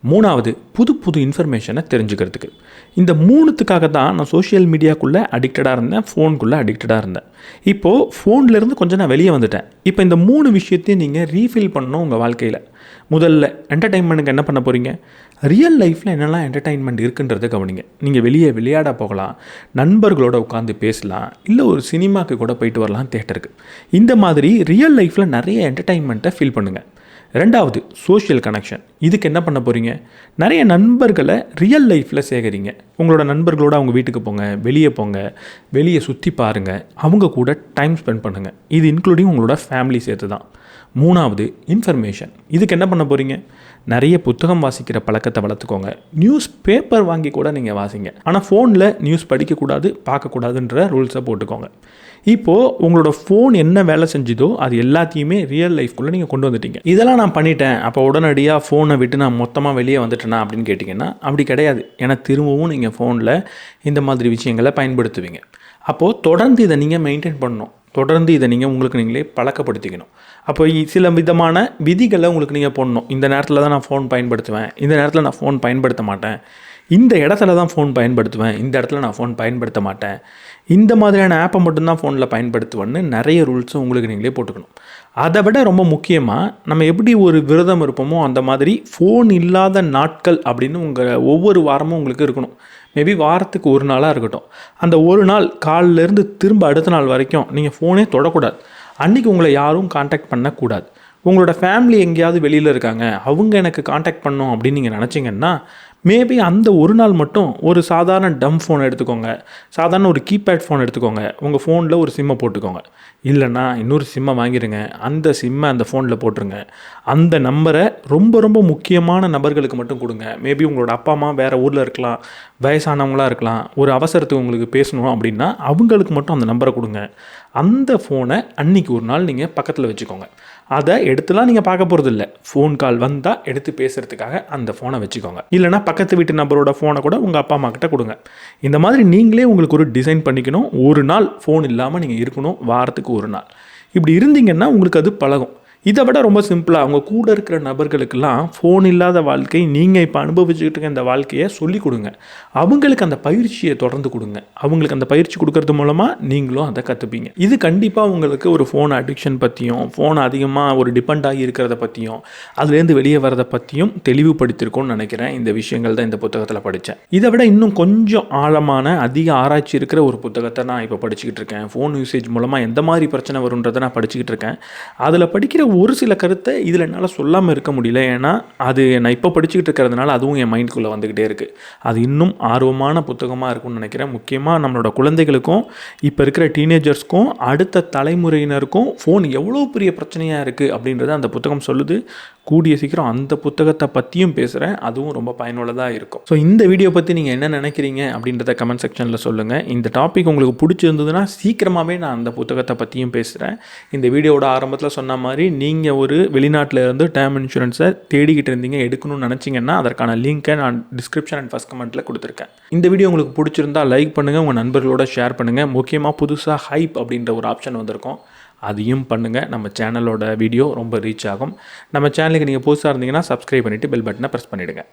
3வது, புது புது இன்ஃபர்மேஷனை தெரிஞ்சுக்கிறதுக்கு. இந்த 3த்துக்காக தான் நான் சோஷியல் மீடியாக்குள்ளே அடிக்டடாக இருந்தேன், ஃபோனுக்குள்ளே அடிக்டடாக இருந்தேன். இப்போது ஃபோன்லேருந்து கொஞ்சம் நான் வெளியே வந்துட்டேன். இப்போ இந்த 3 விஷயத்தையும் நீங்கள் ரீஃபில் பண்ணணும் உங்கள் வாழ்க்கையில். முதல்ல என்டர்டெயின்மெண்ட்டுக்கு என்ன பண்ண போகிறீங்க? ரியல் லைஃப்பில் என்னெல்லாம் என்டர்டெயின்மெண்ட் இருக்குன்றதை கவனிங்க. நீங்கள் வெளியே விளையாட போகலாம், நண்பர்களோட உட்காந்து பேசலாம், இல்லை ஒரு சினிமாவுக்கு கூட போயிட்டு வரலாம் தியேட்டருக்கு. இந்த மாதிரி ரியல் லைஃப்பில் நிறைய என்டர்டெயின்மெண்ட்டை ஃபீல் பண்ணுங்கள். 2வது, சோஷியல் கனெக்ஷன். இதுக்கு என்ன பண்ண போகிறீங்க? நிறைய நண்பர்களை ரியல் லைஃப்பில் சேகரிங்க. உங்களோட நண்பர்களோட அவங்க வீட்டுக்கு போங்க, வெளியே சுற்றி பாருங்கள், அவங்க கூட டைம் ஸ்பெண்ட் பண்ணுங்கள். இது இன்க்ளூடிங் உங்களோட ஃபேமிலி சேர்த்து தான். 3வது, இன்ஃபர்மேஷன். இதுக்கு என்ன பண்ண போகிறீங்க? நிறைய புத்தகம் வாசிக்கிற பழக்கத்தை வளர்த்துக்கோங்க. நியூஸ் பேப்பர் வாங்கி கூட நீங்கள் வாசிங்க. ஆனால் ஃபோனில் நியூஸ் படிக்கக்கூடாது, பார்க்கக்கூடாதுன்ற ரூல்ஸை போட்டுக்கோங்க. இப்போது உங்களோட ஃபோன் என்ன வேலை செஞ்சுதோ அது எல்லாத்தையுமே ரியல் லைஃப்குள்ளே நீங்கள் கொண்டு வந்துட்டீங்க. இதெல்லாம் நான் பண்ணிட்டேன், அப்போ உடனடியாக ஃபோனை விட்டு நான் மொத்தமாக வெளியே வந்துட்டேனா அப்படின்னு கேட்டிங்கன்னா அப்படி கிடையாது. ஏன்னா திரும்பவும் நீங்கள் ஃபோனில் இந்த மாதிரி விஷயங்களை பயன்படுத்துவீங்க. அப்போது தொடர்ந்து இதை நீங்கள் மெயின்டைன் பண்ணணும். தொடர்ந்து இதை நீங்கள் உங்களுக்கு நீங்களே பழக்கப்படுத்திக்கணும். அப்போ சில விதமான விதிகளை உங்களுக்கு நீங்கள் போடணும். இந்த நேரத்தில் தான் நான் ஃபோன் பயன்படுத்துவேன், இந்த நேரத்தில் நான் ஃபோன் பயன்படுத்த மாட்டேன், இந்த இடத்துல தான் ஃபோன் பயன்படுத்துவேன், இந்த இடத்துல நான் ஃபோன் பயன்படுத்த மாட்டேன், இந்த மாதிரியான ஆப்பை மட்டும்தான் ஃபோனில் பயன்படுத்துவேன்னு நிறைய ரூல்ஸும் உங்களுக்கு நீங்களே போட்டுக்கணும். அதை விட ரொம்ப முக்கியமாக நம்ம எப்படி ஒரு விரதம் இருப்போமோ அந்த மாதிரி ஃபோன் இல்லாத நாட்கள் அப்படின்னு உங்கள் ஒவ்வொரு வாரமும் உங்களுக்கு இருக்கணும். மேபி வாரத்துக்கு ஒரு நாளாக இருக்கட்டும். அந்த ஒரு நாள் காலிலேருந்து திரும்ப அடுத்த நாள் வரைக்கும் நீங்கள் ஃபோனே தொடக்கூடாது. அன்றைக்கி உங்களை யாரும் காண்டாக்ட் பண்ணக்கூடாது. உங்களோட ஃபேமிலி எங்கேயாவது வெளியில் இருக்காங்க, அவங்க எனக்கு காண்டாக்ட் பண்ணணும் அப்படின்னு நீங்கள் நினச்சிங்கன்னா மேபி அந்த ஒரு நாள் மட்டும் ஒரு சாதாரண டம் ஃபோன் எடுத்துக்கோங்க, சாதாரண ஒரு கீபேட் ஃபோன் எடுத்துக்கோங்க, உங்கள் ஃபோனில் ஒரு சிம்மை போட்டுக்கோங்க. இல்லைன்னா இன்னொரு சிம்மை வாங்கிடுங்க, அந்த சிம்மை அந்த ஃபோனில் போட்டுருங்க. அந்த நம்பரை ரொம்ப ரொம்ப முக்கியமான நபர்களுக்கு மட்டும் கொடுங்க. மேபி உங்களோட அப்பா அம்மா வேறு ஊரில் இருக்கலாம், வயசானவங்களாக இருக்கலாம், ஒரு அவசரத்துக்கு உங்களுக்கு பேசணும் அப்படின்னா அவங்களுக்கு மட்டும் அந்த நம்பரை கொடுங்க. அந்த ஃபோனை அன்றைக்கி ஒரு நாள் நீங்கள் பக்கத்தில் வச்சுக்கோங்க. அதை எடுத்துலாம் நீங்கள் பார்க்க போகிறது இல்லை. ஃபோன் கால் வந்தால் எடுத்து பேசுகிறதுக்காக அந்த ஃபோனை வச்சுக்கோங்க. இல்லைனா பக்கத்து வீட்டு நபரோட ஃபோனை கூட உங்கள் அப்பா அம்மா கிட்ட கொடுங்க. இந்த மாதிரி நீங்களே உங்களுக்கு ஒரு டிசைன் பண்ணிக்கணும். ஒரு நாள் ஃபோன் இல்லாமல் நீங்கள் இருக்கணும், வாரத்துக்கு ஒரு நாள். இப்படி இருந்தீங்கன்னா உங்களுக்கு அது பழகும். இதை விட ரொம்ப சிம்பிளாக அவங்க கூட இருக்கிற நபர்களுக்கெல்லாம் ஃபோன் இல்லாத வாழ்க்கை, நீங்கள் இப்போ அனுபவிச்சுக்கிட்டு இருக்க இந்த வாழ்க்கையை சொல்லிக் கொடுங்க. அவங்களுக்கு அந்த பயிற்சியை தொடர்ந்து கொடுங்க. அவங்களுக்கு அந்த பயிற்சி கொடுக்கறது மூலமாக நீங்களும் அதை கற்றுப்பீங்க. இது கண்டிப்பாக உங்களுக்கு ஒரு ஃபோன் அடிக்ஷன் பற்றியும், ஃபோன் அதிகமாக ஒரு டிபெண்ட் ஆகி இருக்கிறத பற்றியும், அதுலேருந்து வெளியே வரதை பற்றியும் தெளிவுபடுத்தியிருக்கோன்னு நினைக்கிறேன். இந்த விஷயங்கள் தான் இந்த புத்தகத்தில் படித்தேன். இதை விட இன்னும் கொஞ்சம் ஆழமான அதிக ஆராய்ச்சி இருக்கிற ஒரு புத்தகத்தை நான் இப்போ படிச்சுக்கிட்டு இருக்கேன். ஃபோன் யூசேஜ் மூலமாக எந்த மாதிரி பிரச்சனை வருன்றதை நான் படிச்சுக்கிட்டு இருக்கேன். அதில் படிக்கிற ஒரு சில கருத்தை இதில் என்னால் சொல்லாமல் இருக்க முடியல. ஏன்னா அது நான் இப்போ படிச்சுக்கிட்டு இருக்கிறதுனால அதுவும் என் மைண்டுக்குள்ளே வந்துக்கிட்டே இருக்குது. அது இன்னும் ஆர்வமான புத்தகமாக இருக்கும்னு நினைக்கிறேன். முக்கியமாக நம்மளோட குழந்தைகளுக்கும் இப்போ இருக்கிற டீனேஜர்ஸ்க்கும் அடுத்த தலைமுறையினருக்கும் ஃபோன் எவ்வளோ பெரிய பிரச்சனையாக இருக்குது அப்படின்றத அந்த புத்தகம் சொல்லுது. கூடிய சீக்கிரம் அந்த புத்தகத்தை பற்றியும் பேசுகிறேன். அதுவும் ரொம்ப பயனுள்ளதாக இருக்கும். ஸோ இந்த வீடியோ பற்றி நீங்கள் என்ன நினைக்கிறீங்க அப்படின்றத கமெண்ட் செக்ஷனில் சொல்லுங்கள். இந்த டாபிக் உங்களுக்கு பிடிச்சிருந்ததுன்னா சீக்கிரமாகவே நான் அந்த புத்தகத்தை பற்றியும் பேசுகிறேன். இந்த வீடியோவோட ஆரம்பத்தில் சொன்ன மாதிரி நீங்கள் ஒரு வெளிநாட்டில் இருந்து டேர்ம் இன்சூரன்ஸை தேடிக்கிட்டு இருந்தீங்க, எடுக்கணும்னு நினச்சிங்கன்னா அதற்கான லிங்க்கை நான் டிஸ்கிரிப்ஷன் அண்ட் ஃபஸ்ட் கமெண்ட்டில் கொடுத்துருக்கேன். இந்த வீடியோ உங்களுக்கு பிடிச்சிருந்தா லைக் பண்ணுங்கள், உங்கள் நண்பர்களோட ஷேர் பண்ணுங்கள். முக்கியமாக புதுசாக ஹைப் அப்படின்ற ஒரு ஆப்ஷன் வந்திருக்கும், அதையும் பண்ணுங்கள். நம்ம சேனலோட வீடியோ ரொம்ப ரீச் ஆகும். நம்ம சேனலுக்கு நீங்கள் புதுசாக இருந்தீங்கன்னா சப்ஸ்கிரைப் பண்ணிவிட்டு பெல் பட்டனை ப்ரெஸ் பண்ணிவிடுங்க.